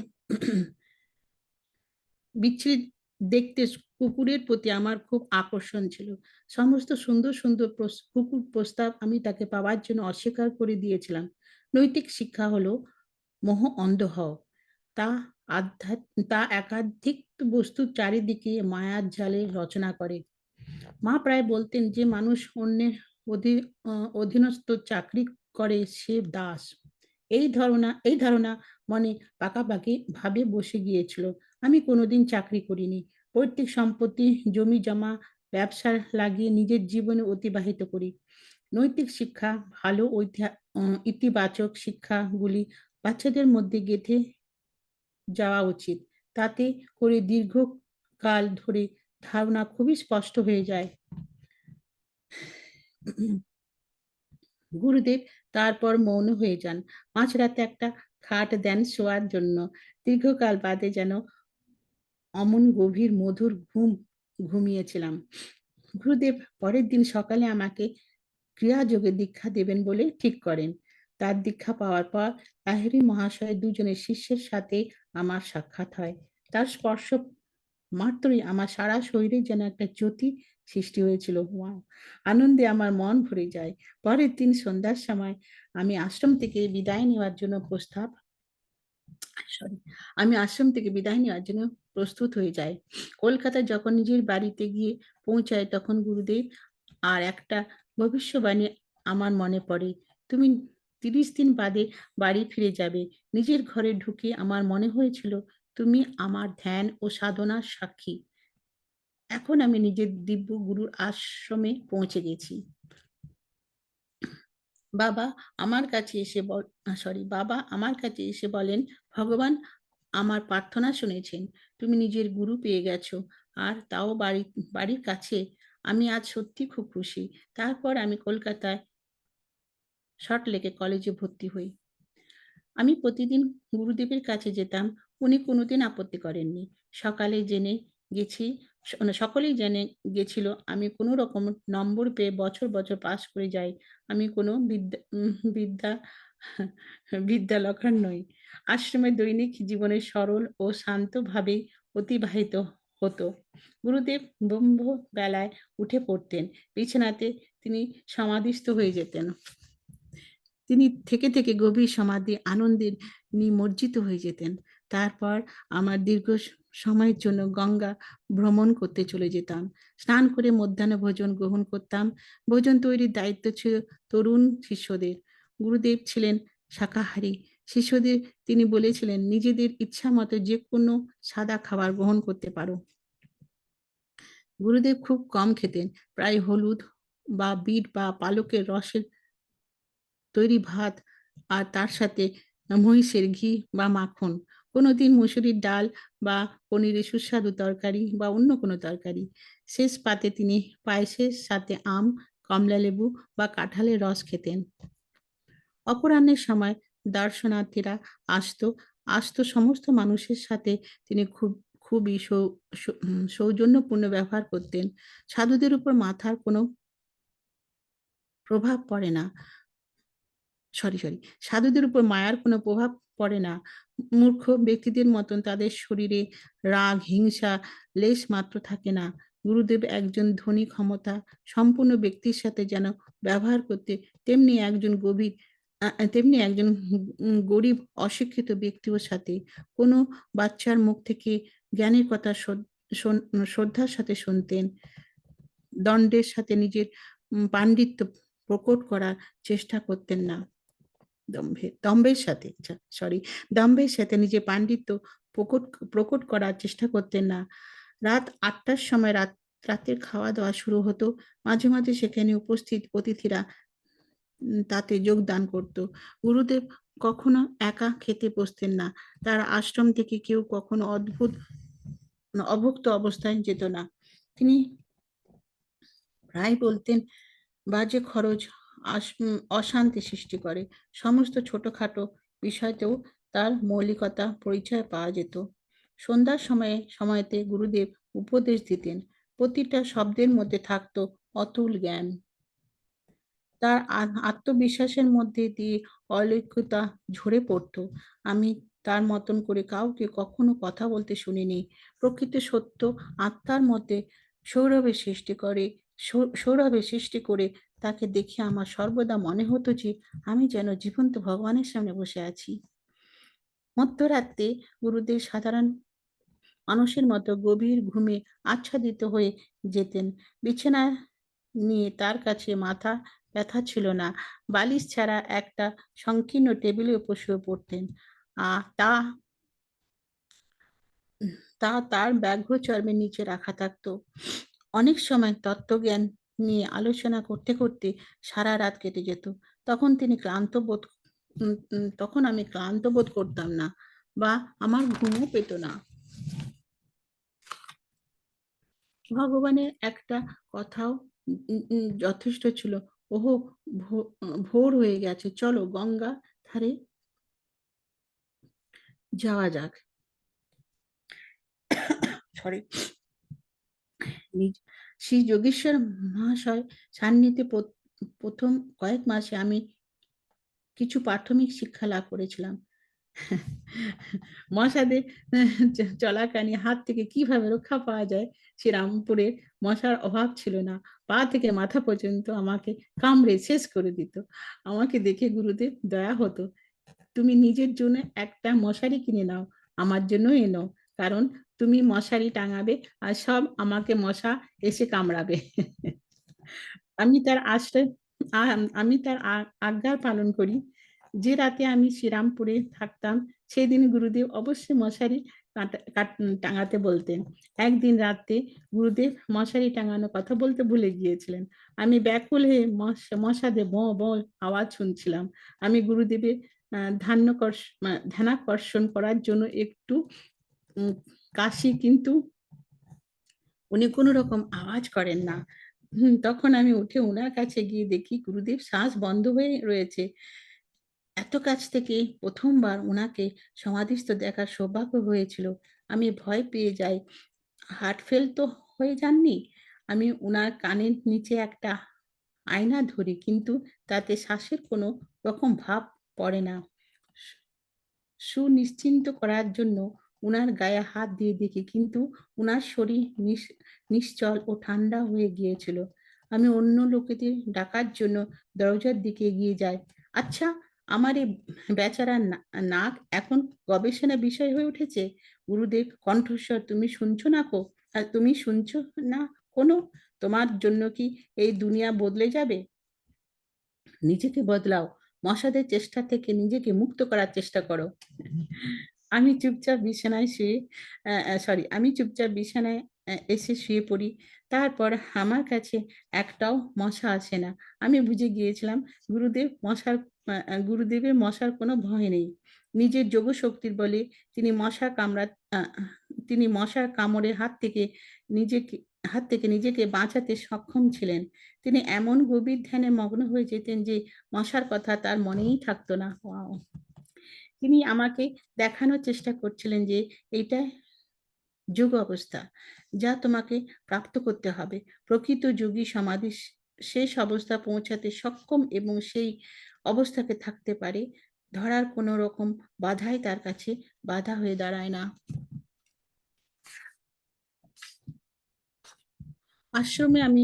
বিচ্ছিরি দেখতে কুকুরের প্রতি আমার খুব আকর্ষণ ছিল। সমস্ত সুন্দর সুন্দর কুকুর প্রস্তাব আমি তাকে পাওয়ার জন্য অস্বীকার করে দিয়েছিলাম। নৈতিক শিক্ষা হলো মোহ অন্ধ হও। তা তা একাধিক বস্তুর চারিদিকে মায়ার জালে রচনা করে। মা প্রায় বলতেন যে মানুষ অন্যের অধীনস্থ চাকরি করে সে দাস। এই ধারণা মনে পাকাপাকি ভাবে বসে গিয়েছিল। আমি কোনোদিন চাকরি করিনি। পৈতৃক সম্পত্তি, জমি জমা, ব্যবসা লাগিয়ে নিজের জীবনে অতিবাহিত করি। নৈতিক শিক্ষা, ভালো ইতিবাচক শিক্ষাগুলি বাচ্চাদের মধ্যে গেঁথে যাওয়া উচিত। তাতে করে দীর্ঘকাল ধরে ধারণা খুবই স্পষ্ট হয়ে যায়। গুরুদেব তারপর মৌন হয়ে যান। মাঝরাতে একটা খাট দেন শোয়ার জন্য। দীর্ঘকাল বাদে যেন অমন গভীর মধুর ঘুমিয়েছিলাম। গুরুদেব পরের দিন সকালে আমাকে ক্রিয়াযোগে দীক্ষা দেবেন বলে ঠিক করেন। তার দীক্ষা পাওয়ার পর লাহিড়ী মহাশয় দুজনের শিষ্যের সাথে আমার সাক্ষাৎ হয়। তার স্পর্শ মাত্রই আমার সারা শরীরে যেন একটা জ্যোতি সৃষ্টি হয়েছিল। ওয়াও! আনন্দে আমার মন ভরে যায়। পরের দিন সন্ধ্যার সময় আমি আশ্রম থেকে বিদায় নেওয়ার জন্য সরি আমি আশ্রম থেকে বিদায় নেওয়ার জন্য প্রস্তুত হয়ে যাই। কলকাতায় যখন নিজের বাড়িতে গিয়ে পৌঁছাই তখন গুরুদেব আর একটা ভবিষ্যবাণী আমার মনে পড়ে। তুমি 30 দিন বাদে বাড়ি ফিরে যাবে। নিজের ঘরে ঢুকে আমার মনে হয়েছিল তুমি আমার ধ্যান ও সাধনার সাক্ষী। এখন আমি নিজের দিব্য গুরুর আশ্রমে পৌঁছে গেছি। বাবা আমার কাছে এসে বাবা আমার কাছে এসে বলেন, ভগবান আমার প্রার্থনা শুনেছেন। তুমি নিজের গুরু পেয়ে গেছো, আর তাও বাড়ির কাছে। আমি আজ সত্যি খুব খুশি। তারপর আমি কলকাতায় সল্টলেকে কলেজে ভর্তি হই। আমি প্রতিদিন গুরুদেবের কাছে যেতাম। উনি কোনোদিন আপত্তি করেননি। সকালে জেনে গেছি সকলেই জেনে গেছিল আমি কোনো রকম নম্বর পেয়ে বছর, বছর পাস করে যাই। আমি কোনো বিদ্যা বিদ্যালকার নই। আশ্রমে দৈনিক জীবনের সরল ও শান্তভাবেই অতিবাহিত হতো। গুরুদেব বেলায় উঠে পড়তেন। বিছানাতে তিনি সমাধিস্থ হয়ে যেতেন। তিনি থেকে থেকে গভীর সমাধি আনন্দে নিমজ্জিত হয়ে যেতেন। তারপর আমার দীর্ঘ সময়ের জন্য গঙ্গা ভ্রমণ করতে চলে যেতাম। স্নান করে মধ্যাহ্ন ভোজন গ্রহণ করতাম। ভোজন তৈরির দায়িত্ব ছিল তরুণ শিষ্যদের। গুরুদেব ছিলেন শাকাহারী। শিষ্যদের তিনি বলেছিলেন, নিজেদের ইচ্ছা মতো যে কোনো সাদা খাবার গ্রহণ করতে পারো। গুরুদেব খুব কম খেতেন। প্রায় হলুদ বা বিট বা পালকের রসের তৈরি ভাত, আর তার সাথে মহিষের ঘি বা মাখন। কোনোদিন মুসুরির ডাল বা পনিরের সুস্বাদু তরকারি বা অন্য কোনো তরকারি। শেষ পাতে তিনি পায়েসের সাথে আম, কমলালেবু বা কাঁঠালের রস খেতেন। অপরাহ্নের সময় দর্শনার্থীরা আসতো আসতো সমস্ত মানুষের সাথে তিনি খুবই সৌজন্যপূর্ণ ব্যবহার করতেন। সাধুদের উপর মাথার কোনো প্রভাব পড়ে না। সরি, সাধুদের উপর মায়ার কোনো প্রভাব পড়ে না। মূর্খ ব্যক্তিদের মতন তাদের শরীরে রাগ, হিংসা লেশ মাত্র থাকে না। গুরুদেব একজন ধনী ক্ষমতা সম্পূর্ণ ব্যক্তির সাথে যেন ব্যবহার করতে, তেমনি একজন গরিব অশিক্ষিত ব্যক্তির সাথে। কোনো বাচ্চার মুখ থেকে জ্ঞানের কথা শ্রদ্ধার সাথে শুনতেন। দণ্ডের সাথে নিজের পাণ্ডিত্য প্রকট করার চেষ্টা করতেন না। দম্ভের সাথে নিজের পাণ্ডিত্য প্রকট প্রকট করার চেষ্টা করতেন না। রাত ৮টার সময় রাতের খাওয়া দাওয়া শুরু হতো। মাঝে মাঝে সেখানে উপস্থিত অতিথিরা তাতে যোগদান করত। গুরুদেব কখনো একা খেতে বসতেন না। তার আশ্রম থেকে কেউ কখনো অভুক্ত অবস্থায় যেত না। তিনি প্রায় বলতেন, বাজে খরচ অশান্তি সৃষ্টি করে। সমস্ত ছোটখাটো বিষয়তেও তার মৌলিকতা পরিচয় পাওয়া যেত। সন্ধ্যার সময়তে গুরুদেব উপদেশ দিতেন। প্রতিটা শব্দের মধ্যে থাকতো অতুল জ্ঞান। তার আত্মবিশ্বাসের মধ্যে দিয়ে অলৌকিকতা ঝরে পড়তো। আমি তার মতন করে কাউকে কখনো কথা বলতে শুনিনি। প্রকৃত সত্য আত্মার মধ্যে সৌরভের সৃষ্টি করে তাকে দেখে আমার সর্বদা মনে হতো যে আমি যেন জীবন্ত ভগবানের সামনে বসে আছি। মধ্যরাত্রে গুরুদেব সাধারণ মানুষের মতো গভীর ঘুমে আচ্ছাদিত হয়ে যেতেন। বিছানা নিয়ে তার কাছে মাথা ব্যথা ছিল না। বালিশ ছাড়া একটা সংকীর্ণ টেবিলের উপর শুয়ে পড়তেন। আহ তা তা তার ব্যাঘ্র চর্মের নিচে রাখা থাকতো। অনেক সময় তত্ত্বজ্ঞান নিয়ে আলোচনা করতে করতে সারা রাত কেটে যেত। তখন আমি ক্লান্ত বোধ করতাম না, বা আমার ঘুমও পেত না। ভগবানের একটা কথাও যথেষ্ট ছিল। ওহো, ভোর হয়ে গেছে, চলো গঙ্গা ধারে যাওয়া যাক। সরি। শ্রী যোগেশ্বর মহাশয় সান্নিধ্যে প্রথম কয়েক মাসে আমি কিছু প্রাথমিক শিক্ষা লাভ করেছিলাম। মশাদের চলাকানি হাত থেকে কিভাবে রক্ষা পাওয়া যায়, শ্রীরামপুরের মশার অভাব ছিল না। পা থেকে মাথা পর্যন্ত আমাকে কামড়ে শেষ করে দিত। আমাকে দেখে গুরুদেব দয়া হতো। তুমি নিজের জন্য একটা মশারি কিনে নাও, আমার জন্য এনো, কারণ তুমি মশারি টাঙাবে আর সব আমাকে মশা এসে কামড়াবে। আমি তার আশ্রয় আমি তার আজ্ঞা পালন করি। যে রাতে আমি শ্রীরামপুরে থাকতাম সেদিন গুরুদেব অবশ্যই মশারি টাঙাতে বলতেন। একদিন রাতে গুরুদেব মশারি টাঙানোর কথা বলতে ভুলে গিয়েছিলেন। আমি ব্যাকুল হয়ে মশাদের বঁ বঁ আওয়াজ শুনছিলাম। আমি গুরুদেবের ধ্যানাকর্ষণ করার জন্য একটু কাশি, কিন্তু উনি কোনো রকম আওয়াজ করেন না। তখন আমি উঠে উনার কাছে গিয়ে দেখি গুরুদেব শ্বাস বন্ধ হয়ে রয়েছে। এত কাছ থেকে প্রথমবার উনাকে সমাধিস্থ দেখার সৌভাগ্য হয়েছিল। আমি ভয় পেয়ে যাই। হার্ট ফেল তো হয়ে যাননি? আমি উনার কানের নিচে একটা আয়না ধরি, কিন্তু তাতে শ্বাসের কোনো রকম ভাব পড়ে না। সুনিশ্চিন্ত করার জন্য উনার গায়ে হাত দিয়ে দেখি, কিন্তু উনার শরীর নিশ্চল ও ঠান্ডা হয়ে গিয়েছিল। আমি অন্য লোকেদের ডাকার জন্য দরজার দিকে এগিয়ে যাই। আচ্ছা, আমার এই বেচারা নাক এখন গবেষণা বিষয় হয়ে উঠেছে। গুরুদেব কণ্ঠস্বর, তুমি শুনছো না কো? তুমি শুনছো না কোনো? তোমার জন্য কি এই দুনিয়া বদলে যাবে? নিজেকে বদলাও। মশাদের চেষ্টা থেকে নিজেকে মুক্ত করার চেষ্টা করো। আমি চুপচাপ বিছানায় শুয়ে আমি চুপচাপ বিছানায় এসে শুয়ে পড়ি। তারপর আমার কাছে একটাও মশা আসে না। আমি বুঝে গিয়েছিলাম গুরুদেবের মশার কোনো ভয় নেই। নিজের যোগশক্তির বলে তিনি আ তিনি মশার কামড়ের নিজেকে হাত থেকে নিজেকে বাঁচাতে সক্ষম ছিলেন। তিনি এমন গভীর ধ্যানে মগ্ন হয়ে যেতেন যে মশার কথা তার মনেই থাকতো না। ওয়াও! তিনি আমাকে দেখানোর চেষ্টা করছিলেন যে এইটা যোগ অবস্থা, যা তোমাকে প্রাপ্ত করতে হবে। প্রকৃত যোগী সমাধি শেষ অবস্থা পৌঁছাতে সক্ষম এবং সেই অবস্থাকে থাকতে পারে। ধরার কোনো রকম বাধাই তার কাছে বাধা হয়ে দাঁড়ায় না। আশ্রমে আমি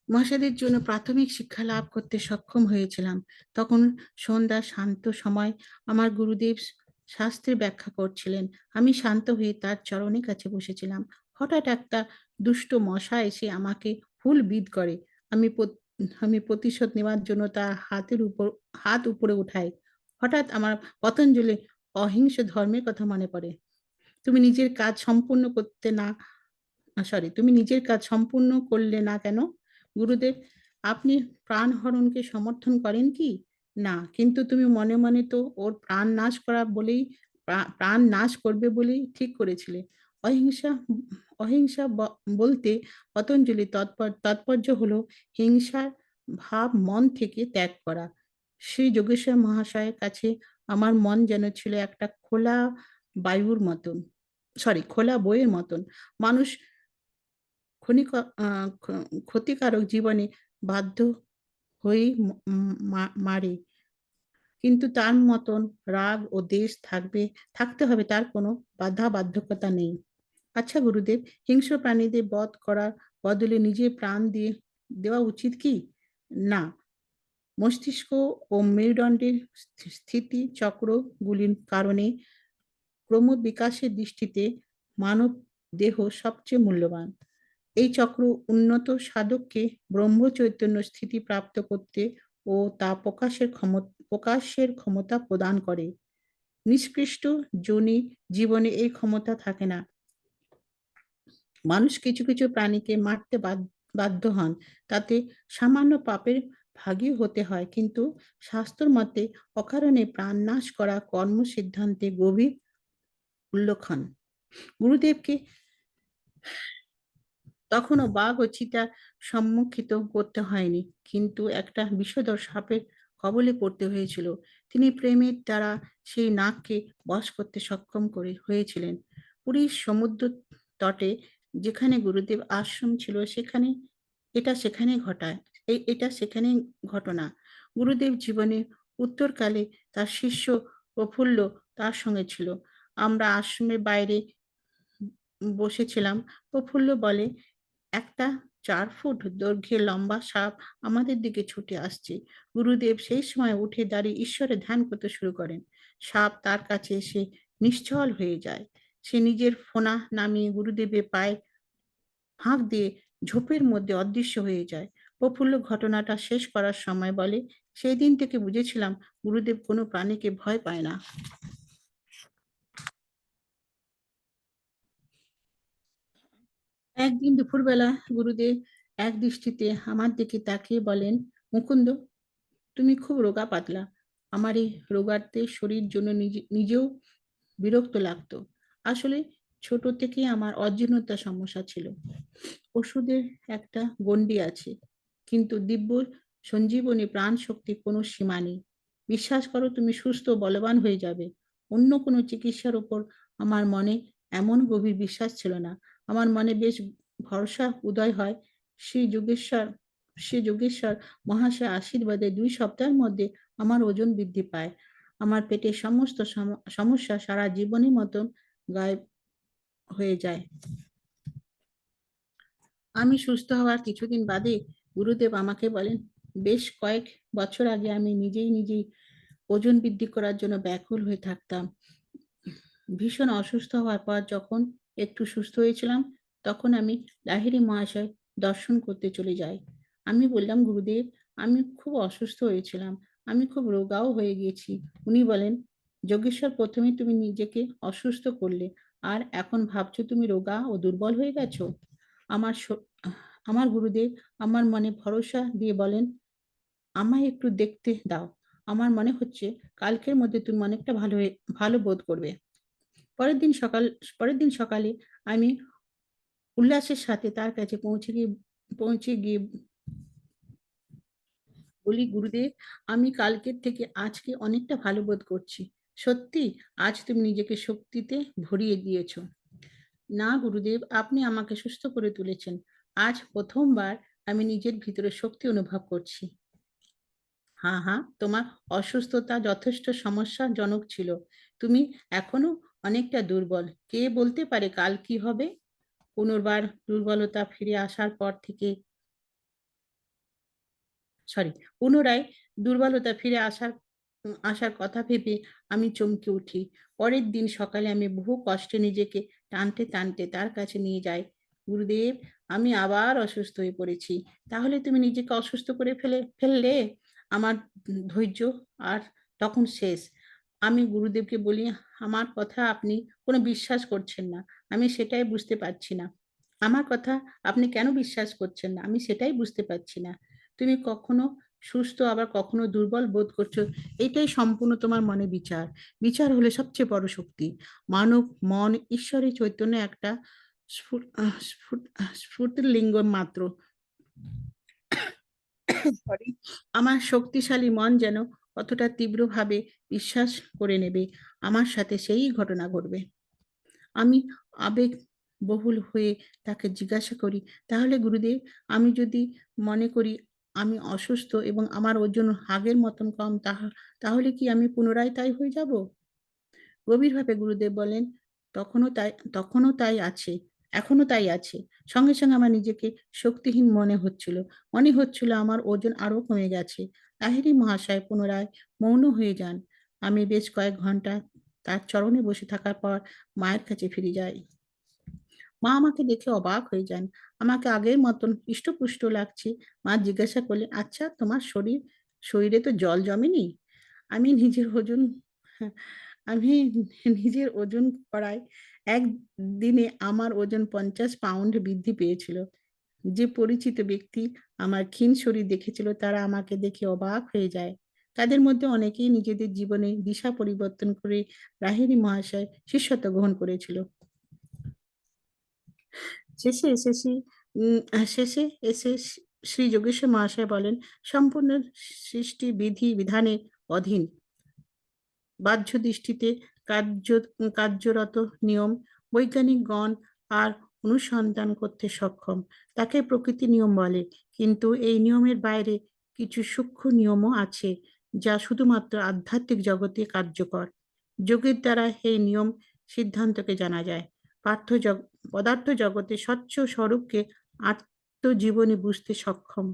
মশাদের জন্য প্রাথমিক শিক্ষা লাভ করতে সক্ষম হয়েছিলাম। তখন সন্ধ্যা শান্ত সময়। আমার গুরুদেব শাস্ত্রের ব্যাখ্যা করছিলেন। আমি শান্ত হয়ে তার চরণের কাছে বসেছিলাম। হঠাৎ একটা দুষ্ট মশা এসে আমাকে হুলবিদ করে। আমি আমি প্রতিশোধ নেওয়ার জন্য তার হাত উপরে উঠাই। হঠাৎ আমার পতঞ্জলি অহিংস ধর্মের কথা মনে পড়ে। তুমি নিজের কাজ সম্পূর্ণ করতে না তুমি নিজের কাজ সম্পূর্ণ করলে না কেন? গুরুদেব, আপনি প্রাণহরণকে সমর্থন করেন কি? না, কিন্তু তুমি মনে মনে তো ওর প্রাণ নাশ করবে বলেই ঠিক করেছিলে। অহিংসা অহিংসা বলতে পতঞ্জলি তাৎপর্য হলো হিংসার ভাব মন থেকে ত্যাগ করা। শ্রী যোগেশ্বর মহাশয়ের কাছে আমার মন যেন ছিল একটা খোলা বইয়ের মতন। মানুষ ক্ষণিক ক্ষতিকারক জীবনে বাধ্য হয়েই মারে। কিন্তু তার মতন রাগ ও দ্বেষ থাকতে হবে, তার কোনো বাধ্যকতা নেই। আচ্ছা গুরুদেব, হিংস্র প্রাণীদের বধ করার বদলে নিজের প্রাণ দেওয়া উচিত কি? না। মস্তিষ্ক ও মেরুদণ্ডের স্থিতি চক্রগুলির কারণে ক্রমবিকাশের দৃষ্টিতে মানব দেহ সবচেয়ে মূল্যবান। এই চক্র উন্নত সাধককে ব্রহ্মচৈতন্য স্থিতি প্রাপ্ত করতে ও তা প্রকাশের ক্ষমতা প্রদান করে। নিষ্কৃষ্ট যোনি জীবনে এই ক্ষমতা থাকে না। মানুষ কিছু কিছু প্রাণীকে মারতে বাধ্য হন, তাতে সামান্য পাপের ভাগী হতে হয়, কিন্তু শাস্ত্র মতে অকারণে প্রাণ নাশ করা কর্ম সিদ্ধান্তে গভীর উল্লেখন। গুরুদেবকে তখনও বাঘ ও চিতার সম্মুখিত করতে হয়নি, কিন্তু একটা বিষধর সাপের কবলে পড়তে হয়েছিল। তিনি প্রেমের দ্বারা সেই নাগকে বশ করতে হয়েছিলেন। পুরীর সমুদ্র তটে যেখানে গুরুদেব আশ্রম ছিল, সেখানে ঘটায় এটা সেখানে ঘটনা। গুরুদেব জীবনে উত্তরকালে তার শিষ্য প্রফুল্ল তার সঙ্গে ছিল। আমরা আশ্রমের বাইরে বসেছিলাম। প্রফুল্ল বলে, একটা ৪ ফুট দৈর্ঘ্যের লম্বা সাপ আমাদের দিকে ছুটে আসছে। গুরুদেব সেই সময় উঠে দাঁড়িয়ে ঈশ্বরের ধ্যান করতে শুরু করেন। সাপ তার কাছে এসে নিশ্চল হয়ে যায়। সে নিজের ফণা নামিয়ে গুরুদেবের পায়ে ফাঁক দিয়ে ঝোপের মধ্যে অদৃশ্য হয়ে যায়। প্রফুল্ল ঘটনাটা শেষ করার সময় বলে, সেই দিন থেকে বুঝেছিলাম গুরুদেব কোনো প্রাণীকে ভয় পায় না। একদিন দুপুরবেলা গুরুদেব এক দৃষ্টিতে আমার দিকে তাকিয়ে বলেন, মুকুন্দ, তুমি খুব রোগা পাতলা। আমার এই রোগাতে শরীর জন্য নিজেও বিরক্ত লাগতো। আসলে ছোট থেকে আমার অজীর্ণতার সমস্যা ছিল। ওষুধের একটা গণ্ডি আছে, কিন্তু দিব্য সঞ্জীবনী প্রাণ শক্তির কোনো সীমা নেই। বিশ্বাস করো, তুমি সুস্থ বলবান হয়ে যাবে। অন্য কোনো চিকিৎসার উপর আমার মনে এমন গভীর বিশ্বাস ছিল না। আমার মনে বেশ ভরসা উদয় হয় শ্রী যোগেশ্বর শ্রী যোগেশ্বর মহাশয় আশীর্বাদে 2 সপ্তাহের মধ্যে আমার ওজন বৃদ্ধি পায়। আমার পেটের সমস্ত সমস্যা সারা জীবনের মতন গায়েব হয়ে যায়। আমি সুস্থ হওয়ার কিছুদিন বাদে গুরুদেব আমাকে বলেন, বেশ কয়েক বছর আগে আমি নিজেই ওজন বৃদ্ধি করার জন্য ব্যাকুল হয়ে থাকতাম। ভীষণ অসুস্থ হওয়ার পর যখন একটু সুস্থ হয়েছিলাম, তখন আমি লাহিড়ী মহাশয় দর্শন করতে চলে যাই। আমি বললাম, গুরুদেব, আমি খুব অসুস্থ হয়েছিলাম, আমি খুব রোগাও হয়ে গেছি। উনি বলেন, যোগেশ্বর, প্রথমে তুমি নিজেকে অসুস্থ করলে, আর এখন ভাবছো তুমি রোগা ও দুর্বল হয়ে গেছো। আমার আমার গুরুদেব আমার মনে ভরসা দিয়ে বলেন, আমায় একটু দেখতে দাও, আমার মনে হচ্ছে কালকের মধ্যে তুমি অনেকটা ভালো বোধ করবে। পরের দিন সকালে আমি উল্লাসের সাথে তার কাছে পৌঁছে গিয়ে বলি, গুরুদেব, আমি কালকের থেকে আজকে অনেকটা ভালো বোধ করছি। সত্যি আজ তুমি নিজেকে শক্তিতে ভরিয়ে দিয়েছো। না গুরুদেব, আপনি আমাকে সুস্থ করে তুলেছেন। আজ প্রথমবার আমি নিজের ভিতরে শক্তি অনুভব করছি। হ্যাঁ হ্যাঁ, তোমার অসুস্থতা যথেষ্ট সমস্যাজনক ছিল। তুমি এখনো অনেকটা দুর্বল। কে বলতে পারে কাল কি হবে। পুনর্বার দুর্বলতা ফিরে আসার পর থেকে সরি পুনরায় দুর্বলতা ফিরে আসার কথা ভেবে আমি চমকে উঠি। পরের দিন সকালে আমি বহু কষ্টে নিজেকে টানতে টানতে তার কাছে নিয়ে যাই। গুরুদেব, আমি আবার অসুস্থ হয়ে পড়েছি। তাহলে তুমি নিজেকে অসুস্থ করে ফেললে। আমার ধৈর্য আর তখন শেষ। আমি গুরুদেবকে বলি, আমার কথা আপনি কোনো বিশ্বাস করছেন না। আমি সেটাই বুঝতে পারছি না। আমার কথা আপনি কেন বিশ্বাস করছেন না, আমি সেটাই বুঝতে পারছি না। তুমি কখনো সুস্থ আবার কখনো দুর্বল বোধ করছো, এটাই সম্পূর্ণ তোমার মনে বিচার। বিচার হলে সবচেয়ে বড় শক্তি। মানব মন ঈশ্বরের চৈতন্য একটা স্ফুটলিঙ্গ মাত্র। সরি, আমার শক্তিশালী মন যেন কতটা তীব্রভাবে বিশ্বাস করে নেবে আমার সাথে সেই ঘটনা ঘটবে। আমি আবেগ বহুল হয়ে তাকে জিজ্ঞাসা করি, তাহলে গুরুদেব, আমি যদি মনে করি আমি অসুস্থ এবং আমার ওজন আগের মতন কম, তাহলে কি আমি পুনরায় তাই হয়ে যাব? গভীরভাবে গুরুদেব বলেন, তখনও তাই আছে, এখনো তাই আছে। সঙ্গে সঙ্গে আমার নিজেকে শক্তিহীন মনে হচ্ছিল আমার ওজন আরো কমে গেছে। লাহিড়ী মহাশয় পুনরায় মৌন হয়ে যান। আমি বেশ কয়েক ঘন্টা তার চরণে বসে থাকার পর মায়ের কাছে ফিরে যাই। মা আমাকে দেখে অবাক হয়ে যান। আমাকে আগের মতন হৃষ্টপুষ্ট লাগছে। মা জিজ্ঞাসা করলেন, আচ্ছা, তোমার শরীরে তো জল জমেনি? আমি নিজের ওজন আমি নিজের ওজন করায় একদিনে আমার ওজন 50 পাউন্ড বৃদ্ধি পেয়েছিল। যে পরিচিত ব্যক্তি আমার ক্ষীণ শরীর দেখেছিল তারা আমাকে দেখে অবাক হয়ে যায়। তাদের মধ্যে অনেকেই নিজেদের জীবনে দিশা পরিবর্তন করে লাহিড়ী মহাশয় শিষ্যত্ব গ্রহণ করেছিল। শেষে এসেছি শেষে এসে শ্রী যোগেশ্বর মহাশয় বলেন, সম্পূর্ণ সৃষ্টি বিধি বিধানের অধীন, বাহ্য দৃষ্টিতে কার্য কার্যরত নিয়ম বৈজ্ঞানিকগণ আর অনুসন্ধান করতে সক্ষম, তাকে প্রকৃতি নিয়ম বলে। কিন্তু এই নিয়মের বাইরে কিছু সূক্ষ্ম নিয়মও আছে, যা শুধুমাত্র আধ্যাত্মিক জগতে কার্যকর। যোগের দ্বারা এই নিয়ম সিদ্ধান্তকে জানা যায়। পার্থ জগ পদার্থ জগতে স্বচ্ছ স্বরূপকে আত্মজীবনী বুঝতে সক্ষম।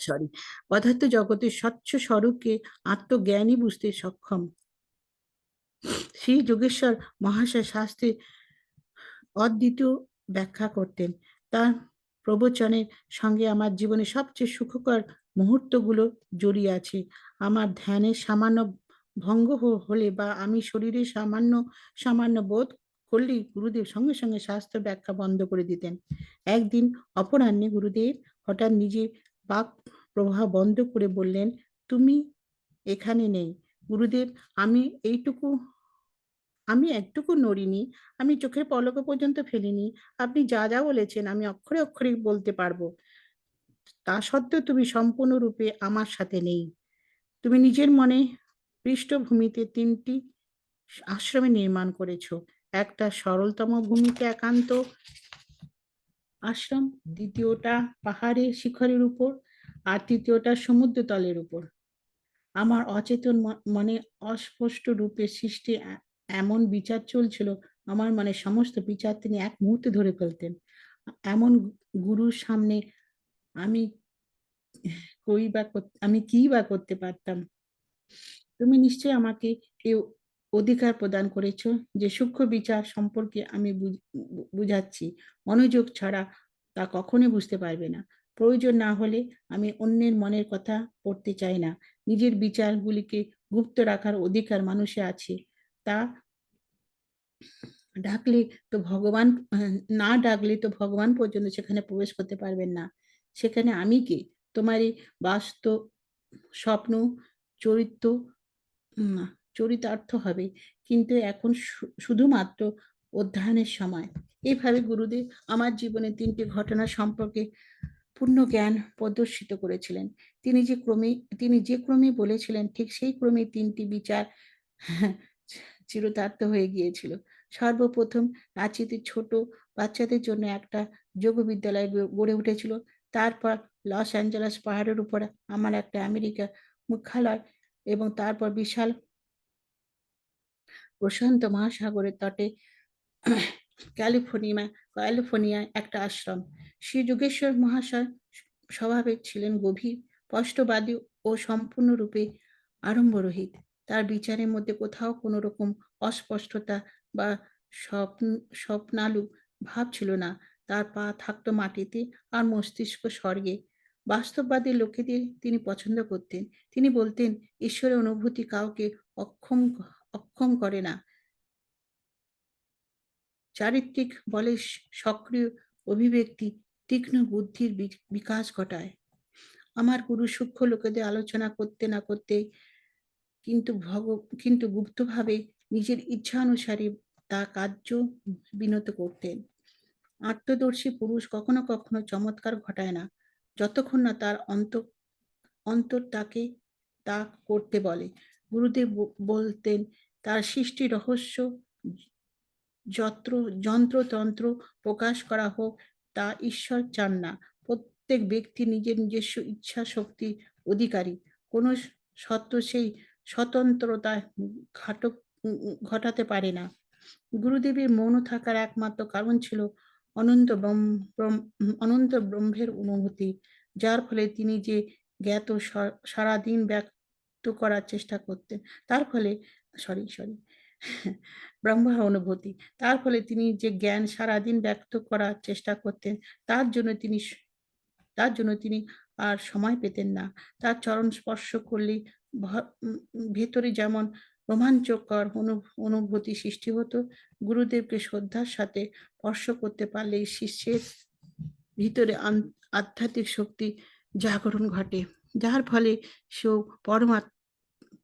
সরি, পদার্থ জগতের স্বচ্ছ স্বরূপকে আত্মজ্ঞানী বুঝতে সক্ষম। শ্রী যোগেশ্বর মহাশয় শাস্ত্রে অদ্বিতীয় ব্যাখ্যা করতেন। তার প্রবচনের সঙ্গে আমার জীবনে সবচেয়ে সুখকর মুহূর্তগুলো জড়িয়ে আছে। আমার ধ্যানের সামান্য ভঙ্গ হলে বা আমি শরীরে সামান্য সামান্য বোধ করলেই গুরুদেব সঙ্গে সঙ্গে শাস্ত্র ব্যাখ্যা বন্ধ করে দিতেন। একদিন অপরাহ্নে গুরুদেব হঠাৎ নিজে বাক প্রবাহ বন্ধ করে বললেন, "তুমি এখানে নেই।" গুরুদেব, আমি এইটুকু আমি একটুকু নড়িনি। আমি চোখের পলকও পর্যন্ত ফেলিনি। আপনি যা, যা বলেছেন আমি অক্ষরে, অক্ষরে বলতে পারব। তা সত্ত্বেও তুমি সম্পূর্ণরূপে আমার সাথে নেই। তুমি নিজের মনে পৃষ্ঠভূমিতে ৩ টি আশ্রমে নির্মাণ করেছ। একটা সরলতম ভূমিতে একান্ত আশ্রম, দ্বিতীয়টা পাহাড়ের শিখরের উপর, আর তৃতীয়টা সমুদ্রতলের উপর। আমার অচেতন মনে অস্পষ্ট রূপে সৃষ্টি এমন বিচার চলছিল, আমার মনে সমস্ত বিচার তিনি এক মুহূর্তে ধরে ফেলতেন। এমন গুরুর সামনে আমি আমি কিই বা করতে পারতাম? তুমি নিশ্চয়ই আমাকে এই অধিকার প্রদান করেছ যে সূক্ষ্ম বিচার সম্পর্কে আমি বুঝাচ্ছি। মনোযোগ ছাড়া তা কখনোই বুঝতে পারবে না। প্রয়োজন না হলে আমি অন্যের মনের কথা পড়তে চাই না। নিজের বিচারগুলিকে গুপ্ত রাখার অধিকার মানুষের আছে। তা ডাকলে তো ভগবান না ডাকলে তো ভগবান পর্যন্ত সেখানে প্রবেশ করতে পারবেন না। সেখানে আমি কে? তোমার এই বাস্তব স্বপ্ন, চরিত্র না, চরিতার্থ হবে। কিন্তু এখন শুধুমাত্র অধ্যয়নের সময়। এভাবে গুরুদেব আমার জীবনে ৩ টি ঘটনা সম্পর্কে পূর্ণ জ্ঞান প্রদর্শিত করেছিলেন। তিনি যে ক্রমে বলেছিলেন ঠিক সেই ক্রমে ৩ টি বিচার চিরতার্থ হয়ে গিয়েছিল। সর্বপ্রথম রাঁচিতে ছোট বাচ্চাদের জন্য একটা যোগ বিদ্যালয় গড়ে উঠেছিল। তারপর লস অ্যাঞ্জেলস পাহাড়ের উপর আমার একটা আমেরিকা মুখ্যালয়, এবং তারপর বিশাল প্রশান্ত মহাসাগরের তটে ক্যালিফোর্নিয়ায় একটা আশ্রম। শ্রী যোগেশ্বর মহাশয় স্বভাবে ছিলেন গভীর, স্পষ্টবাদী ও সম্পূর্ণরূপে আড়ম্বরহিত। তার বিচারের মধ্যে কোথাও কোনো রকম অস্পষ্টতা বা স্বপ্নালু ভাব ছিল না। তার পা থাকতো মাটিতে আর মস্তিষ্ক স্বর্গে। বাস্তববাদী লোকেদের তিনি পছন্দ করতেন। তিনি বলতেন, ঈশ্বরের অনুভূতি কাউকে অক্ষম অক্ষম করে না, চারিত্রিক বলে সক্রিয় অভিব্যক্তি তীক্ষ্ণ বুদ্ধির বিকাশ ঘটায়। আমার গুরু সূক্ষ্ম লোকেদের আলোচনা করতে না করতে কিন্তু গুপ্তভাবে নিজের ইচ্ছা অনুসারে তা কার্য বিনত করতেন। আত্মদর্শী পুরুষ কখনো কখনো চমৎকার ঘটায় না, যতক্ষণ না তার অন্তর তাকে তা করতে বলে। গুরুদেব বলতেন, তার সৃষ্টি রহস্য যন্ত্রতন্ত্র প্রকাশ করা হোক, তা ঈশ্বর চান না। প্রত্যেক ব্যক্তি নিজের নিজস্ব ইচ্ছা শক্তি অধিকারী। কোনো সত্য সেই স্বতন্ত্রতা ঘটাতে পারে না। গুরুদেবের মৌন থাকার একমাত্র কারণ ছিল অনন্ত ব্রহ্মের অনুভূতি, যার ফলে তিনি যে জ্ঞাত সারাদিন ব্যক্ত করার চেষ্টা করতেন। তার ফলে সরি সরি ব্রহ্মার অনুভূতি, তার ফলে তিনি যে জ্ঞান সারাদিন ব্যক্ত করার চেষ্টা করতেন, তার জন্য তিনি আর সময় পেতেন না। তার চরণ স্পর্শ করলে ভেতরে যেমন রোমাঞ্চকর অনুভূতি সৃষ্টি হতো, গুরুদেবকে শ্রদ্ধার সাথে স্পর্শ করতে পারলে শিষ্যের ভিতরে আধ্যাত্মিক শক্তি জাগরণ ঘটে, যার ফলে সে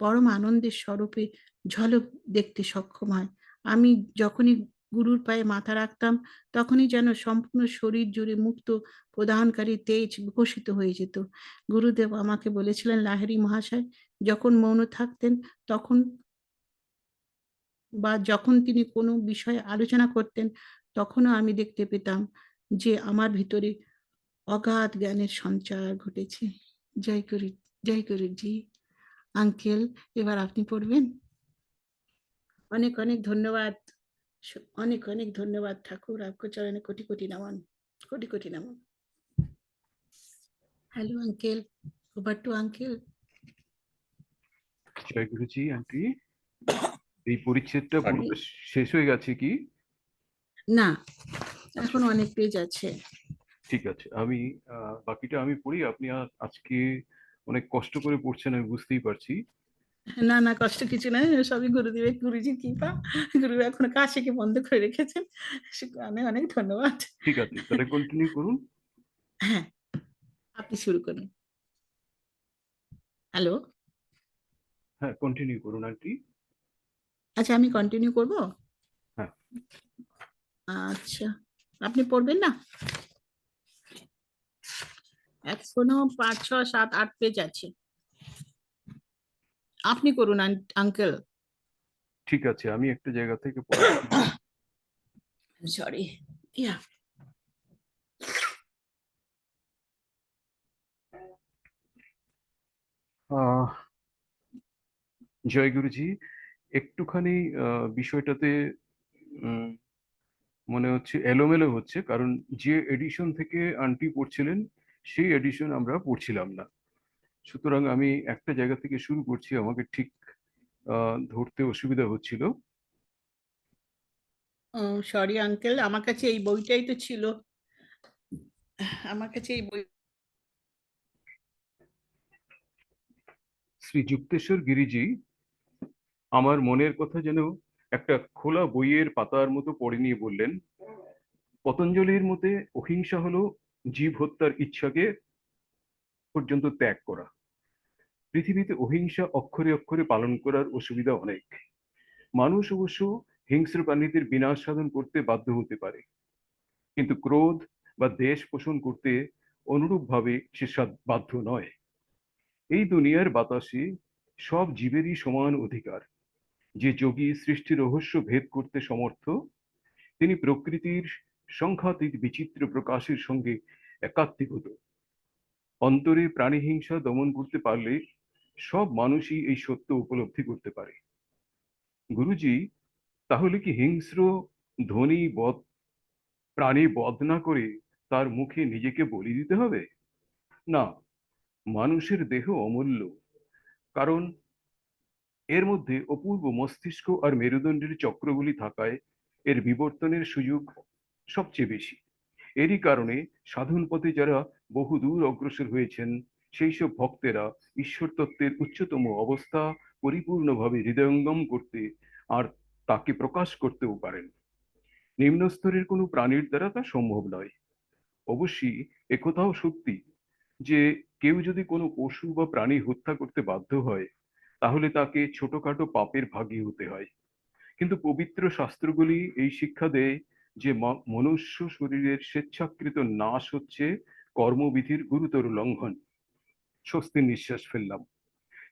পরম আনন্দের স্বরূপে ঝলক দেখতে সক্ষম হয়। আমি যখনই গুরুর পায়ে মাথা রাখতাম, তখনই যেন সম্পূর্ণ শরীর জুড়ে মুক্ত প্রদানকারী তেজ বিকশিত হয়ে যেত। গুরুদেব আমাকে বলেছিলেন, লাহিড়ী মহাশয় যখন মৌন থাকতেন তখন যখন তিনি কোনো বিষয়ে আলোচনা করতেন, তখনও আমি দেখতে পেতাম যে আমার ভিতরে অগাধ জ্ঞানের সঞ্চার ঘটেছে। জয় গুরু, জয় গুরুজি। আঙ্কেল, এবার আপনি পড়বেন। অনেক অনেক ধন্যবাদ, অনেক অনেক ধন্যবাদ ঠাকুর। আপনার চরণে কোটি কোটি নমন, কোটি কোটি নমন। Hello uncle, over to uncle. জয় গুরুজি। আন্টি, এই পরিচ্ছেদটা পুরোটা শেষ হয়ে গেছে কি? না, এখন অনেক পেজ আছে। ঠিক আছে, আমি বাকিটা আমি পড়ি। আপনি আজকে অনেক কষ্ট করে পড়ছেন, আমি বুঝতেই পারছি। না না, কষ্ট কিছু নাই, সবই গুরুদেবের গুরুজির কৃপা। গুরু এখনো কাজ শিখে বন্ধ করে রেখেছেন। অনেক অনেক ধন্যবাদ। ঠিক আছে, তাহলে কন্টিনিউ করুন। হ্যাঁ, আপনি শুরু করুন। হ্যালো। হ্যাঁ, কন্টিনিউ করুন আর কি। আচ্ছা, আমি কন্টিনিউ করব। হ্যাঁ। আচ্ছা, আপনি পড়বেন না? এখনো 5, 6, 7, 8 পেজ আছে। আপনি করুন আঙ্কেল। ঠিক আছে, আমি একটা জায়গা থেকে পড়ার শুরু করি। সরি। ইয়া। আহ জয় গুরুজি, একটুখানি বিষয়টাতে উম, মনে হচ্ছে এলোমেলো হচ্ছে, কারণ যে এডিশন থেকে আন্টি পড়ছিলেন সেই এডিশন আমরা পড়ছিলাম না। সুতরাং আমি একটা জায়গা থেকে শুরু করছি, আমাকে ঠিক ধরতে অসুবিধা হচ্ছিল। ও, সরি আঙ্কেল, আমার কাছে এই বইটাই তো ছিল। আমার কাছে এই বই। শ্রী যুক্তেশ্বর গিরিজি আমার মনের কথা যেন একটা খোলা বইয়ের পাতার মতো পড়ে নিয়ে বললেন, পতঞ্জলির মতে অহিংসা হলো জীব হত্যার ইচ্ছাকে পর্যন্ত ত্যাগ করা। পৃথিবীতে অহিংসা অক্ষরে অক্ষরে পালন করার অসুবিধা অনেক। মানুষ অবশ্য হিংস্র প্রাণীদের বিনাশ সাধন করতে বাধ্য হতে পারে, কিন্তু ক্রোধ বা দেশ পোষণ করতে অনুরূপভাবে সে বাধ্য নয়। এই দুনিয়ার বাতাসে সব জীবেরই সমান অধিকার। যে যোগী সৃষ্টি রহস্য ভেদ করতে সমর্থ, তিনি প্রকৃতির সংখ্যাতীত বিচিত্র প্রকাশের সঙ্গে একাত্মীভূত। অন্তরে প্রাণীহিংসা দমন করতে পারলে সব মানুষই এই সত্য উপলব্ধি করতে পারে। গুরুজি, তাহলে কি হিংস্র ধনী প্রাণী বধ না করে তার মুখে নিজেকে বলি দিতে হবে? না, মানুষের দেহ অমূল্য, কারণ এর মধ্যে অপূর্ব মস্তিষ্ক আর মেরুদণ্ডের চক্রগুলি থাকায় এর বিবর্তনের সুযোগ সবচেয়ে বেশি। এরই কারণে সাধন পথে যারা বহুদূর অগ্রসর হয়েছেন, সেই সব ভক্তেরা ঈশ্বর তত্ত্বের উচ্চতম অবস্থা পরিপূর্ণভাবে হৃদয়ঙ্গম করতে আর তাকে প্রকাশ করতেও পারেন। নিম্ন স্তরের কোনো প্রাণীর দ্বারা তা সম্ভব নয়। অবশ্যই একথাও সত্যি যে কেউ যদি কোনো পশু বা প্রাণী হত্যা করতে বাধ্য হয়, তাহলে তাকে ছোটখাটো পাপের ভাগী হতে হয়। কিন্তু পবিত্র শাস্ত্রগুলি এই শিক্ষা দেয় যে মনুষ্য শরীরের স্বেচ্ছাকৃত নাশ হচ্ছে কর্মবিধির গুরুতর লঙ্ঘন। স্বস্তির নিঃশ্বাস ফেললাম।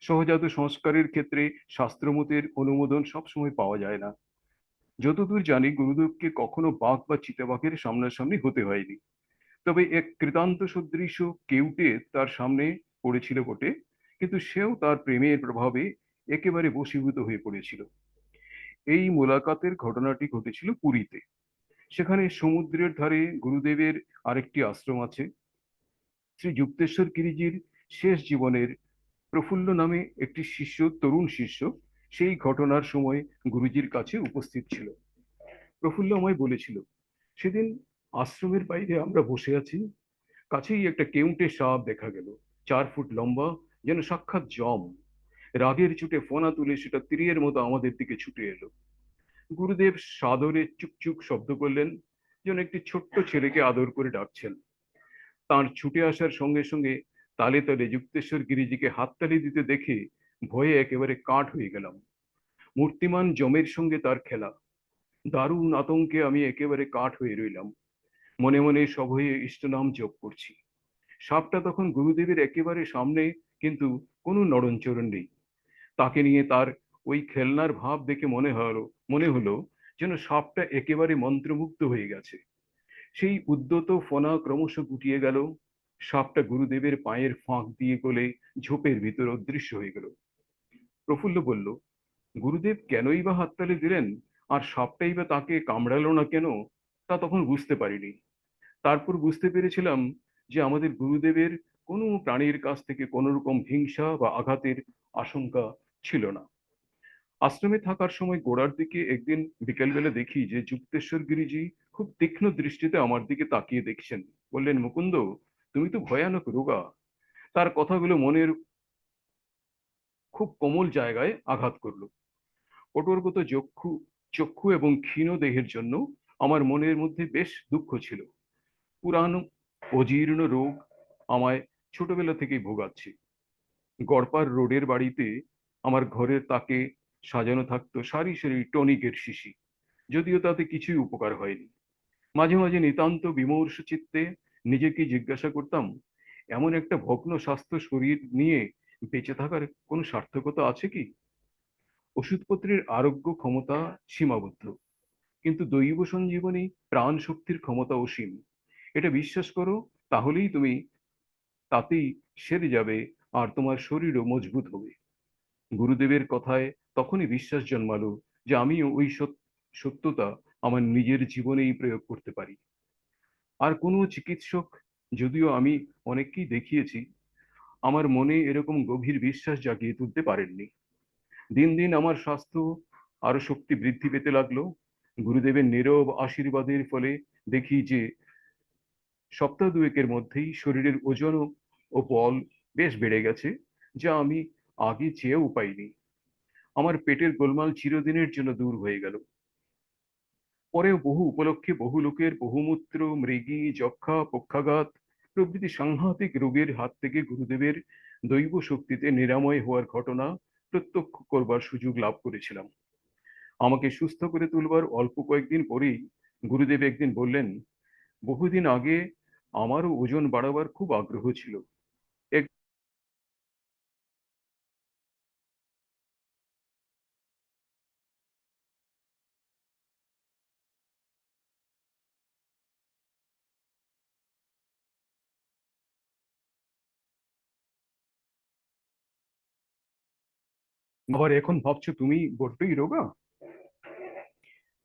সহজাত সংস্কারের ক্ষেত্রে শাস্ত্রমতের অনুমোদন সবসময় পাওয়া যায় না। যতদূর জানি, গুরুদেবকে কখনো বাঘ বা চিতাবাঘের সামনাসামনি হতে হয়নি। তবে এক কৃতান্ত সদৃশ কেউটে তার সামনে পড়েছিল বটে, কিন্তু সেও তার প্রেমের প্রভাবে একেবারে বশীভূত হয়ে পড়েছিল। এই মোলাকাতের ঘটনাটি ঘটেছিল পুরীতে। সেখানে সমুদ্রের ধারে গুরুদেবের আরেকটি আশ্রম আছে। শ্রী যুক্তেশ্বর গিরিজির শেষ জীবনের প্রফুল্ল নামে একটি শিষ্য, তরুণ শিষ্য, সেই ঘটনার সময় গুরুজির কাছে উপস্থিত ছিল। প্রফুল্ল আমায় বলেছিল, সেদিন আশ্রমের বাইরে আমরা বসে আছি, কাছেই একটা কেউটে সাপ দেখা গেল, 4 ফুট লম্বা, যেন সাক্ষাৎ যম। রাগের চোটে ফোনা তুলে সেটা তীরের মতো আমাদের দিকে ছুটে এলো। গুরুদেব সাদরে চুকচুক শব্দ করলেন, যেন একটি ছোট্ট ছেলেকে আদর করে ডাকছেন। তার ছুটে আসার সঙ্গে সঙ্গে তালে তালে যুক্তেশ্বর গিরিজিকে হাততালি দিতে দেখে ভয়ে একেবারে কাঠ হয়ে গেলাম। মূর্তিমান যমের সঙ্গে তার খেলা, দারুণ আতঙ্কে আমি একেবারে কাঠ হয়ে রইলাম। মনে মনে সভয়ে ইষ্টনাম জপ করছি। সাপটা তখন গুরুদেবের একেবারে সামনে, কিন্তু কোনো নড়নচড়ন নেই। তাকে নিয়ে তার ওই খেলনার ভাব দেখে মনে হলো যেন সাপটা একেবারে মন্ত্রমুগ্ধ হয়ে গেছে। সেই উদ্যত ফনা ক্রমশ গুটিয়ে গেল। সাপটা গুরুদেবের পায়ের ফাঁক দিয়ে গলে ঝোপের ভিতর অদৃশ্য হয়ে গেল। প্রফুল্ল বলল, গুরুদেব কেনই বা হাততালি দিলেন, আর সাপটাই বা তাকে কামড়ালো না কেন, তা তখন বুঝতে পারিনি। তারপর বুঝতে পেরেছিলাম যে আমাদের গুরুদেবের কোনো প্রাণীর কাছ থেকে কোনো রকম হিংসা বা আঘাতের আশঙ্কা ছিল না। আশ্রমে থাকার সময় গোড়ার দিকে একদিন বিকেলবেলা দেখি যে যুক্তেশ্বর গিরিজি খুব তীক্ষ্ণ দৃষ্টিতে আমার দিকে তাকিয়ে দেখছেন। বললেন, মুকুন্দ, তুমি তো ভয়ানক রোগা। তার কথাগুলো মনের খুব কোমল জায়গায় আঘাত করলো। কঠোরগত চক্ষু চক্ষু এবং ক্ষীণ দেহের জন্য আমার মনের মধ্যে বেশ দুঃখ ছিল। পুরানো অজীর্ণ রোগ আমায় ছোটবেলা থেকেই ভোগাচ্ছে। গড়পার রোডের বাড়িতে আমার ঘরের তাকে সাজানো থাকতো সারি সারি টনিকের শিশি, যদিও তাতে কিছুই উপকার হয়নি। মাঝে মাঝে নিতান্ত বিমর্ষ চিত্তে নিজেকে জিজ্ঞাসা করতাম, এমন একটা ভগ্ন স্বাস্থ্য শরীর নিয়ে বেঁচে থাকার কোনো সার্থকতা আছে কি? ওষুধপত্রের আরোগ্য ক্ষমতা সীমাবদ্ধ, কিন্তু দৈব সঞ্জীবনী প্রাণ শক্তির ক্ষমতা অসীম। এটা বিশ্বাস করো, তাহলেই তুমি তাতেই সেরে যাবে, আর তোমার শরীরও মজবুত হবে। গুরুদেবের কথায় তখনই বিশ্বাস জন্মালো যে আমিও ওই সত্যতা আমার নিজের জীবনেই প্রয়োগ করতে পারি। আর কোনো চিকিৎসক, যদিও আমি অনেককেই দেখিয়েছি, আমার মনে এরকম গভীর বিশ্বাস জাগিয়ে তুলতে পারেননি। দিন দিন আমার স্বাস্থ্য আরো শক্তি বৃদ্ধি পেতে লাগলো। গুরুদেবের নীরব আশীর্বাদের ফলে দেখি যে সপ্তাহ দুয়েকের মধ্যেই শরীরের ওজন ও বল বেশ বেড়ে গেছে, যা আমি আগে চেয়েও পাইনি। আমার পেটের গোলমাল চিরদিনের জন্য দূর হয়ে গেল। পরেও বহু উপলক্ষে বহু লোকের বহুমূত্র, মৃগী, যক্ষা, পক্ষাঘাত প্রভৃতি সাংঘাতিক রোগের হাত থেকে গুরুদেবের দৈব শক্তিতে নিরাময় হওয়ার ঘটনা প্রত্যক্ষ করবার সুযোগ লাভ করেছিলাম। আমাকে সুস্থ করে তুলবার অল্প কয়েকদিন পরেই গুরুদেব একদিন বললেন, বহুদিন আগে আমারও ওজন বাড়াবার খুব আগ্রহ ছিল। আবার এখন ভাবছো তুমি বড্ডই রোগা।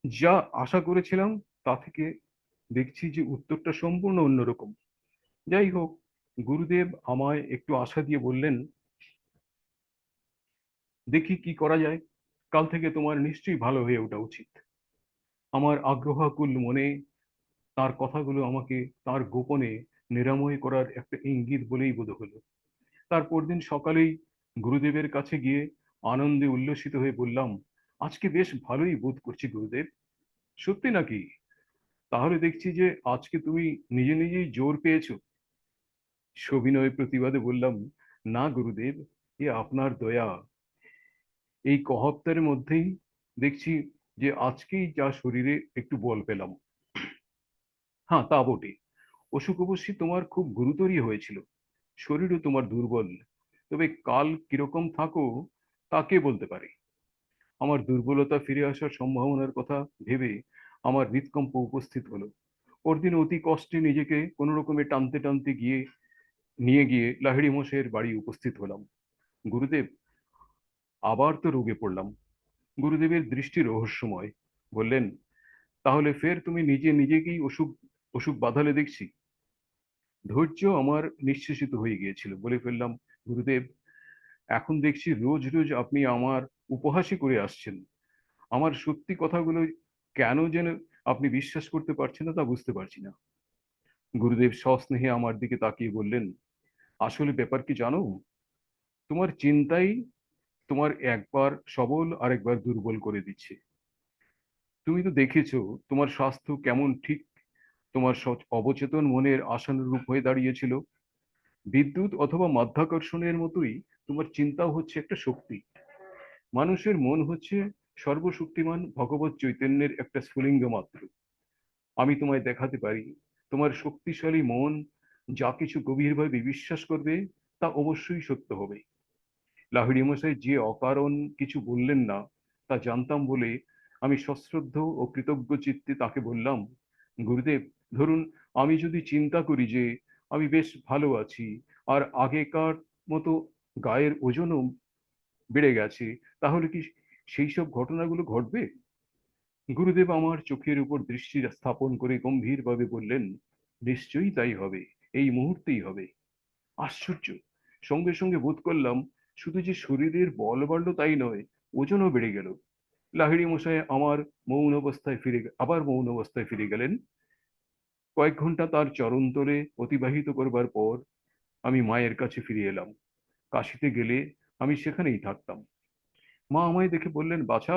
যা আশা করেছিলাম তা থেকে দেখছি যে উত্তরটা সম্পূর্ণ অন্যরকম। যাই হোক, গুরুদেব আমায় একটু আশা দিয়ে বললেন, দেখি কি করা যায়, কাল থেকে তোমার নিশ্চয়ই ভালো হয়ে ওঠা উচিত। আমার আগ্রহাকুল মনে তার কথাগুলো আমাকে তার গোপনে নিরাময় করার একটা ইঙ্গিত বলেই বোধ হলো। তার পরদিন সকালেই গুরুদেবের কাছে গিয়ে আনন্দে উল্লসিত হয়ে বললাম, আজকে বেশ ভালোই বোধ করছি গুরুদেব। সত্যি নাকি? তাহলে দেখছি যে আজকে তুমি নিজে নিজেই জোর পেয়েছো। সবিনয় প্রতিবাদে বললাম, না গুরুদেব, এ আপনার দয়া। এই কহপ্তার মধ্যেই দেখছি যে আজকেই যা শরীরে একটু বল পেলাম। হ্যাঁ, তা বটে, অসুখ অবশ্যই তোমার খুব গুরুতরই হয়েছিল, শরীরও তোমার দুর্বল। তবে কাল কিরকম থাকো তা কে বলতে পারে। আমার দুর্বলতা ফিরে আসার সম্ভাবনার কথা ভেবে আমার হৃৎকম্প উপস্থিত হলো। পরদিন অতি কষ্টে নিজেকে কোনো রকমে টানতে টানতে নিয়ে গিয়ে লাহিড়ী মশাইয়ের বাড়ি উপস্থিত হলাম। গুরুদেব, আবার তো রোগে পড়লাম। গুরুদেবের দৃষ্টি রহস্যময়। বললেন, তাহলে ফের তুমি নিজে নিজেকেই অসুখ অসুখ বাঁধালে দেখছি। ধৈর্য আমার নিঃশেষিত হয়ে গিয়েছিল। বলে ফেললাম, গুরুদেব, এখন দেখছি রোজ রোজ আপনি আমার উপহাসই করে আসছেন। আমার সত্যি কথাগুলো কেন যেন আপনি বিশ্বাস করতে পারছেন না তা বুঝতে পারছি না। গুরুদেব সস্নেহে আমার দিকে তাকিয়ে বললেন, আসলে ব্যাপার কি জানো, তোমার চিন্তাই তোমার একবার সবল আরেকবার দুর্বল করে দিচ্ছে। তুমি তো দেখেছো তোমার স্বাস্থ্য কেমন ঠিক তোমার অবচেতন মনের আশানুরূপ হয়ে দাঁড়িয়েছিল। বিদ্যুৎ অথবা মাধ্যাকর্ষণের মতোই তোমার চিন্তাও হচ্ছে একটা শক্তি। মানুষের মন হচ্ছে সর্বশক্তিমান ভগবত চৈতন্যের একটা স্ফুলিঙ্গ মাত্র। আমি তোমায় দেখাতে পারি, তোমার শক্তিশালী মন যা কিছু গভীরভাবে বিশ্বাস করবে তা অবশ্যই সত্য হবে। লাহিড়ী মশাই যে অকারণ কিছু বললেন না তা জানতাম বলে আমি সশ্রদ্ধ ও কৃতজ্ঞ চিত্তে তাকে বললাম, গুরুদেব, ধরুন আমি যদি চিন্তা করি যে আমি বেশ ভালো আছি আর আগেকার মতো গায়ের ওজনও বেড়ে গেছে, তাহলে কি সেই সব ঘটনাগুলো ঘটবে? গুরুদেব আমার চোখের উপর দৃষ্টি স্থাপন করে গম্ভীরভাবে বললেন, নিশ্চয়ই তাই হবে, এই মুহূর্তেই হবে। আশ্চর্য! সঙ্গে সঙ্গে বোধ করলাম শুধু যে শরীরের বল বাড়লো তাই নয়, ওজনও বেড়ে গেল। লাহিড়ী মশাই আবার মৌন অবস্থায় ফিরে গেলেন। কয়েক ঘন্টা তার চরণতলে অতিবাহিত করবার পর আমি মায়ের কাছে ফিরে এলাম। কাশিতে গেলে আমি সেখানেই থাকতাম। মা আমায় দেখে বললেন, বাছা,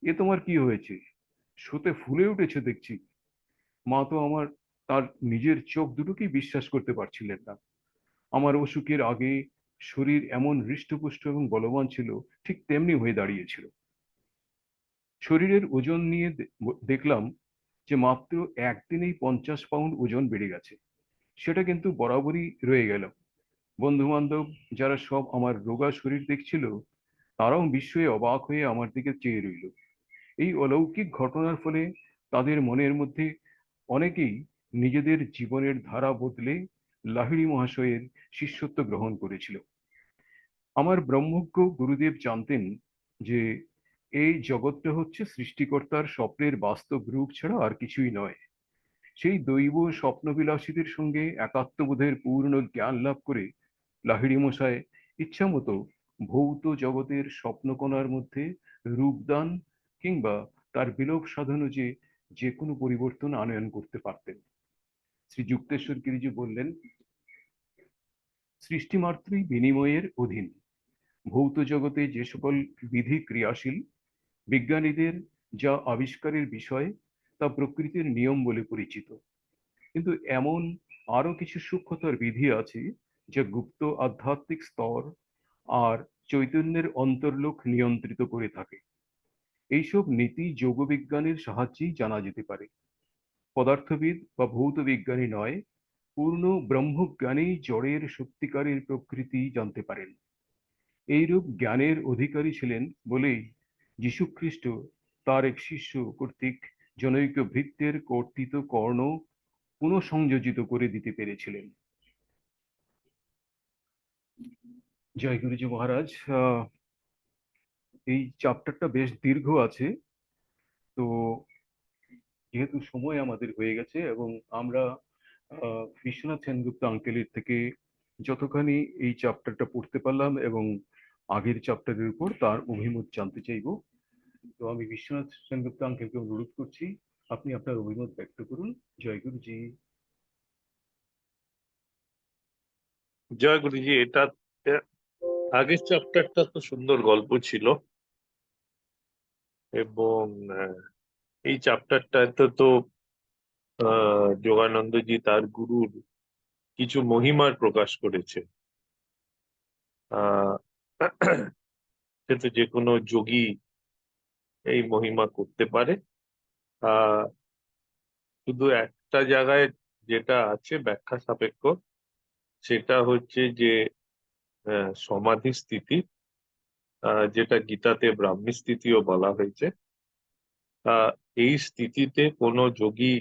এ তোমার কি হয়েছে? শুতে ফুলে উঠেছে দেখছি। মা তো তার নিজের চোখ দুটোকেই বিশ্বাস করতে পারছিলেন না। আমার অসুখের আগে শরীর এমন হৃষ্টপুষ্ট এবং বলবান ছিল, ঠিক তেমনি হয়ে দাঁড়িয়েছিল। শরীরের ওজন নিয়ে দেখলাম যে মাত্র একদিনেই 50 পাউন্ড ওজন বেড়ে গেছে। সেটা কিন্তু বরাবরই রয়ে গেল। বন্ধু বান্ধব যারা সব আমার রোগা শরীর দেখছিল, তারাও বিস্ময়ে অবাক হয়ে আমার দিকে চেয়ে রইল। এই অলৌকিক ঘটনার ফলে তাদের মনের মধ্যে অনেকেই নিজেদের জীবনের ধারা বদলে লাহিড়ী মহাশয়ের শিষ্যত্ব গ্রহণ করেছিল। আমার ব্রহ্মজ্ঞ গুরুদেব জানতেন যে এই জগৎটা হচ্ছে সৃষ্টিকর্তার স্বপ্নের বাস্তব রূপ ছাড়া আর কিছুই নয়। সেই দৈব স্বপ্নবিলাসীদের সঙ্গে একাত্মবোধের পূর্ণ জ্ঞান লাভ করে লাহিড়ী মশাই ইচ্ছামতো ভৌত জগতের স্বপ্নকণার মধ্যে রূপদান কিংবা তার বিলোপ সাধন যে কোনো পরিবর্তন আনয়ন করতে পারতেন। শ্রী যুক্তেশ্বর গিরিজি বললেন, সৃষ্টিমাত্রই বিনিময়ের অধীন। ভৌত জগতে যে সকল বিধি ক্রিয়াশীল, বিজ্ঞানীদের যা আবিষ্কারের বিষয় তা প্রকৃতির নিয়ম বলে পরিচিত। কিন্তু এমন আরো কিছু সূক্ষ্মতর বিধি আছে যা গুপ্ত আধ্যাত্মিক স্তর আর চৈতন্যের অন্তর্লোক নিয়ন্ত্রিত করে থাকে। এইসব নীতি যোগবিজ্ঞানের সাহায্যেই জানা যেতে পারে। পদার্থবিদ বা ভৌত বিজ্ঞানী নয়, পূর্ণ ব্রহ্মজ্ঞানেই জড়ের সত্যিকারের প্রকৃতি জানতে পারেন। এইরূপ জ্ঞানের অধিকারী ছিলেন বলেই যীশুখ্রিস্ট তার এক শিষ্য কর্তৃক জনৈক ভৃত্যের কর্তৃত কর্ণ পুনঃসংযোজিত করে দিতে পেরেছিলেন। জয় গুরুজি মহারাজ। এই চ্যাপ্টারটা বেশ দীর্ঘ আছে, তো যেহেতু সময় আমাদের হয়ে গেছে এবং আমরা বিশ্বনাথ সেনগুপ্ত আঙ্কেলের থেকে যতখানি এই চ্যাপ্টারটা পড়তে পারলাম এবং আগের চ্যাপ্টারের উপর তার অভিমত জানতে চাইবো, তো আমি বিশ্বনাথ সেনগুপ্ত আঙ্কেলকে অনুরোধ করছি, আপনি আপনার অভিমত ব্যক্ত করুন। জয় গুরুজি। জয় গুরুজি। এটা আগের চ্যাপ্টারটা তো সুন্দর গল্প ছিল, এবং এই চ্যাপ্টারটাতে তো যোগানন্দজি তার গুরুর কিছু মহিমার প্রকাশ করেছে। আহ সেটা যে কোনো যোগী এই মহিমা করতে পারে। আহ শুধু একটা জায়গায় যেটা আছে ব্যাখ্যা সাপেক্ষ, সেটা হচ্ছে যে সমাধি স্থিতি, যেটা গীতাতে ব্রাহ্মী স্থিতিও বলা হয়েছে। এই স্থিতিতে কোনো যোগী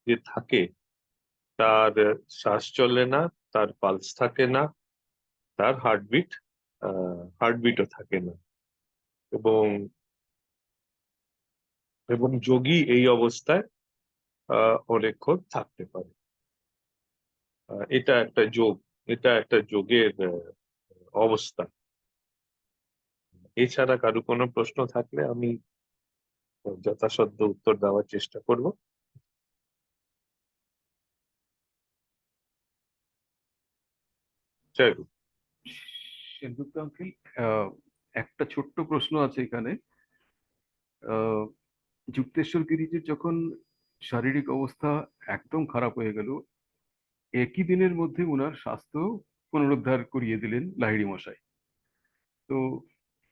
যে থাকে, তার শ্বাস চলে না, তার পালস থাকে না, তার হার্টবিটও থাকে না, এবং এবং যোগী এই অবস্থায় অনেকক্ষণ থাকতে পারে। এটা একটা যোগ, এটা একটা যোগের অবস্থা। এছাড়া কারো কোনো প্রশ্ন থাকলে আমি যথাসাধ্য উত্তর দেওয়ার চেষ্টা করব। জয় গুরু। সেনগুপ্ত আঙ্কেল, একটা ছোট্ট প্রশ্ন আছে এখানে। আহ, যুক্তেশ্বর গিরিজির যখন শারীরিক অবস্থা একদম খারাপ হয়ে গেল, একই দিনের মধ্যে ওনার স্বাস্থ্য পুনরুদ্ধার করিয়ে দিলেন লাহিড়ী মশাই। তো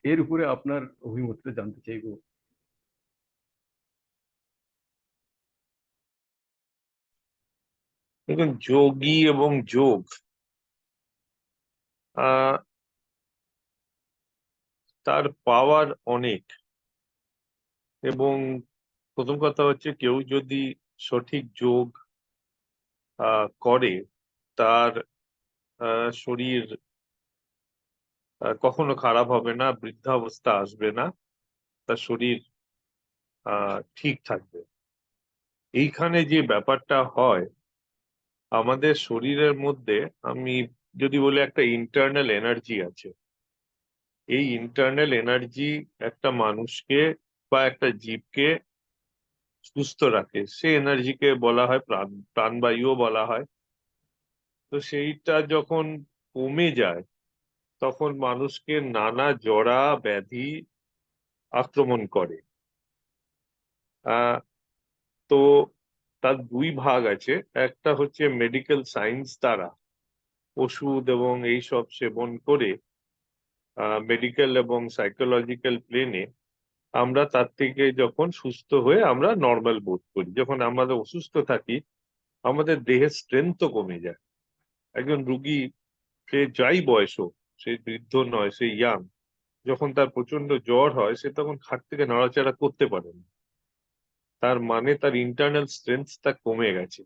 এর উপরে আপনার অভিমতটা জানতে চাইবো। দেখুন, যোগী এবং যোগ আহ তার পাওয়ার অনেক, এবং প্রথম কথা হচ্ছে কেউ যদি সঠিক যোগ করে, তার শরীর কখনো খারাপ হবে না, বৃদ্ধাবস্থা আসবে না, তার শরীর ঠিক থাকবে। এইখানে যে ব্যাপারটা হয়, আমাদের শরীরের মধ্যে, আমি যদি বলি, একটা ইন্টারনাল এনার্জি আছে। এই ইন্টারনাল এনার্জি একটা মানুষকে বা একটা জীবকে সুস্থ রাখে। সে এনার্জিকে বলা হয় প্রাণবায়ুও বলা হয়। তো সেইটা যখন কমে যায়, তখন মানুষকে নানা জড়া ব্যাধি আক্রমণ করে। আহ তো তার দুই ভাগ আছে। একটা হচ্ছে মেডিকেল সায়েন্স দ্বারা ওষুধ এবং এইসব সেবন করে মেডিকেল এবং সাইকোলজিক্যাল প্লেনে আমরা তার থেকে যখন সুস্থ হয়ে আমরা নর্মাল বোধ করি। যখন আমরা অসুস্থ থাকি আমাদের দেহের স্ট্রেংথও কমে যায়। একজন রুগী, সে যাই বয়স হোক, সে বৃদ্ধ নয়, সে ইয়াং, যখন তার প্রচন্ড জ্বর হয় সে তখন খাট থেকে নড়াচড়া করতে পারে না। তার মানে তার ইন্টারনাল স্ট্রেংথটা কমে গেছে।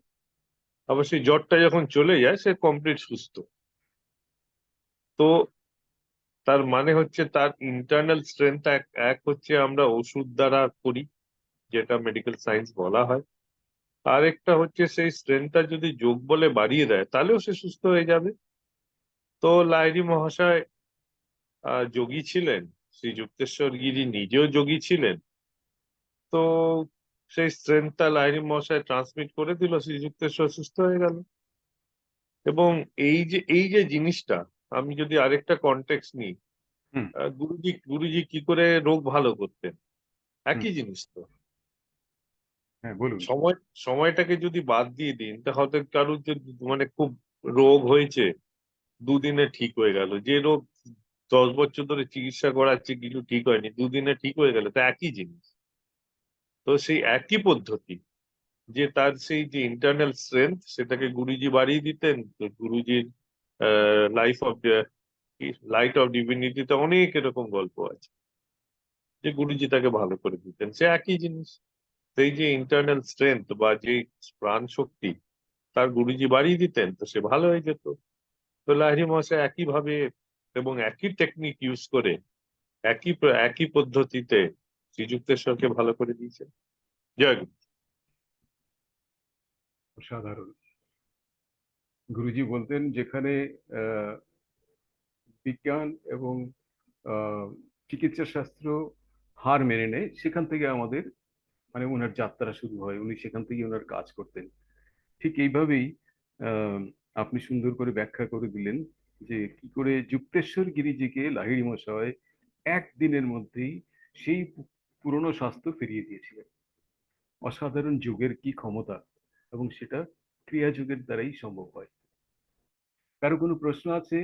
আবার সেই জ্বরটা যখন চলে যায় সে কমপ্লিট সুস্থ। তো তার মানে হচ্ছে তার ইন্টারনাল স্ট্রেংথ এক হচ্ছে আমরা ওষুধ দ্বারা করি, যেটা মেডিকেল সায়েন্স বলা হয়। আরেকটা হচ্ছে সেই স্ট্রেংথটা যদি যোগ বলে বাড়িয়ে দেয় তাহলেও সে সুস্থ হয়ে যাবে। তো লাহিড়ী মহাশয় যোগী ছিলেন, শ্রী যুক্তেশ্বর গিরি নিজেও যোগী ছিলেন। তো সেই স্ট্রেংথটা লাহিড়ী মহাশয় ট্রান্সমিট করে দিল, শ্রী যুক্তেশ্বর সুস্থ হয়ে গেল। এবং এই যে জিনিসটা, আমি যদি আরেকটা কনটেক্সট নিই, হুম গুরুজি কি করে রোগ ভালো করতেন, হুম একই জিনিস তো। হ্যাঁ বলুন। সময়টাকে যদি বাদ দিয়ে দিন তা হয়তো কারোর যে মানে খুব রোগ হয়েছে, দুদিনে ঠিক হয়ে গেল। যে রোগ 10 বছর ধরে চিকিৎসা করাচ্ছে কিছু ঠিক হয়নি, দুদিনে ঠিক হয়ে গেল, তা একই জিনিস। তো সেই একই পদ্ধতি, যে তার সেই যে ইন্টারনাল স্ট্রেংথ সেটাকে গুরুজি বাড়িয়ে দিতেন। তো গুরুজির লাইফ অফ লাইট অফ ডিভিনিটিতে অনেক এরকম গল্প আছে যে গুরুজি তাকে ভালো করে দিতেন। সে একই জিনিস, সেই যে ইন্টারনাল স্ট্রেংথ বা যে প্রাণ শক্তি তার গুরুজি বাড়িয়ে দিতেন, তো সে ভালো হয়ে যেত। তো লাহিড়ী মহাশয় একই ভাবে এবং একই টেকনিক ইউজ করে একই পদ্ধতিতে শ্রীযুক্তেশ্বরকে ভালো করে দিয়েছেন। জয় গুরু। অসাধারণ। গুরুজি বলতেন যেখানে আহ, বিজ্ঞান এবং আহ, চিকিৎসা শাস্ত্র হার মেনে নেয়, সেখান থেকে আমাদের মানে ওনার যাত্রা শুরু হয়, উনি সেখান থেকে ওনার কাজ করতেন। ঠিক এইভাবেই আহ, আপনি সুন্দর করে ব্যাখ্যা করে দিলেন যে কি করে যুক্তেশ্বর গিরিজিকে লাহিড়ী মশাই একদিনের মধ্যেই সেই পুরনো স্বাস্থ্য ফিরিয়ে দিয়েছিলেন। অসাধারণ যোগের কি ক্ষমতা, এবং সেটা ক্রিয়া যোগের দ্বারাই সম্ভব হয়। কারো কোনো প্রশ্ন আছে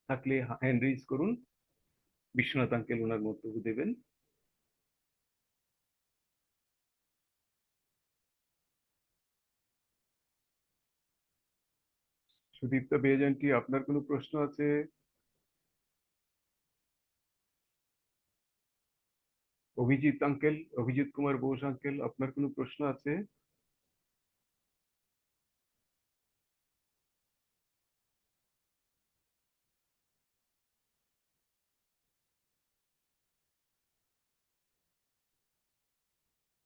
থাকলে হ্যান্ড রেজ করুন, বিশ্বনাথ আঙ্কেল ওনার মন্তব্য দেবেন। সুদীপ্তা বেজান্টি, আপনার কোনো প্রশ্ন আছে? অভিজিৎ আঙ্কেল, অভিজিৎ কুমার বোস আঙ্কেল, আপনার কোনো প্রশ্ন আছে?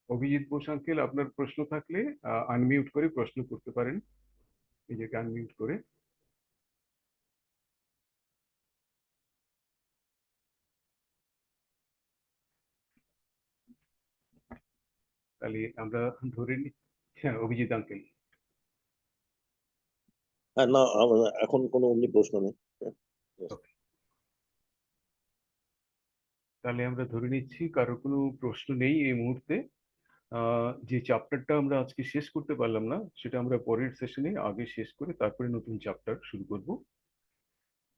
অভিজিৎ বোস আঙ্কেল, আপনার প্রশ্ন থাকলে আনমিউট করে প্রশ্ন করতে পারেন, নিজেকে আনমিউট করে। তাহলে আমরা ধরে নিই, হ্যাঁ অভিজিৎ আঙ্কেল, হ্যাঁ, না এখন কোনো অমনি প্রশ্ন নেই। তাহলে আমরা ধরে নিচ্ছি কারো কোনো প্রশ্ন নেই এই মুহূর্তে। যে চ্যাপ্টারটা আমরা আজকে শেষ করতে পারলাম না, সেটা আমরা পরের সেশনে আগে শেষ করে তারপরে নতুন চ্যাপ্টার শুরু করব।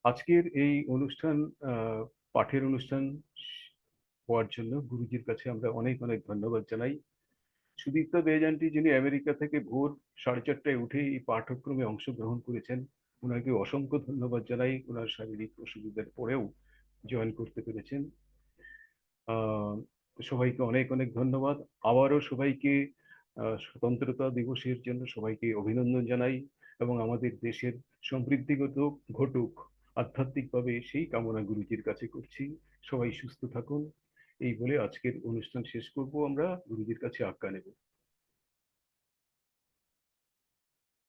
আজকের এই অনুষ্ঠান, পাঠের অনুষ্ঠান হওয়ার জন্য গুরুজির কাছে আমরা অনেক অনেক ধন্যবাদ জানাই। সুদীপ্তা বেজান্টি, যিনি আমেরিকা থেকে ভোর 4:30টায় উঠে এই পাঠ্যক্রমে অংশগ্রহণ করেছেন, ওনাকে অসংখ্য ধন্যবাদ জানাই। ওনার শারীরিক অসুবিধার পরেও জয়েন করতে পেরেছেন। আহ সবাইকে অনেক অনেক ধন্যবাদ। আবারও সবাইকে স্বতন্ত্রতা দিবসের জন্য সবাইকে অভিনন্দন জানাই, এবং আমাদের দেশের সমৃদ্ধিগত ঘটুক আধ্যাত্মিকভাবে, সেই কামনা গুরুজির কাছে করছি। সবাই সুস্থ থাকুন, এই বলে আজকের অনুষ্ঠান শেষ করব। আমরা গুরুজির কাছে আজ্ঞা নেব।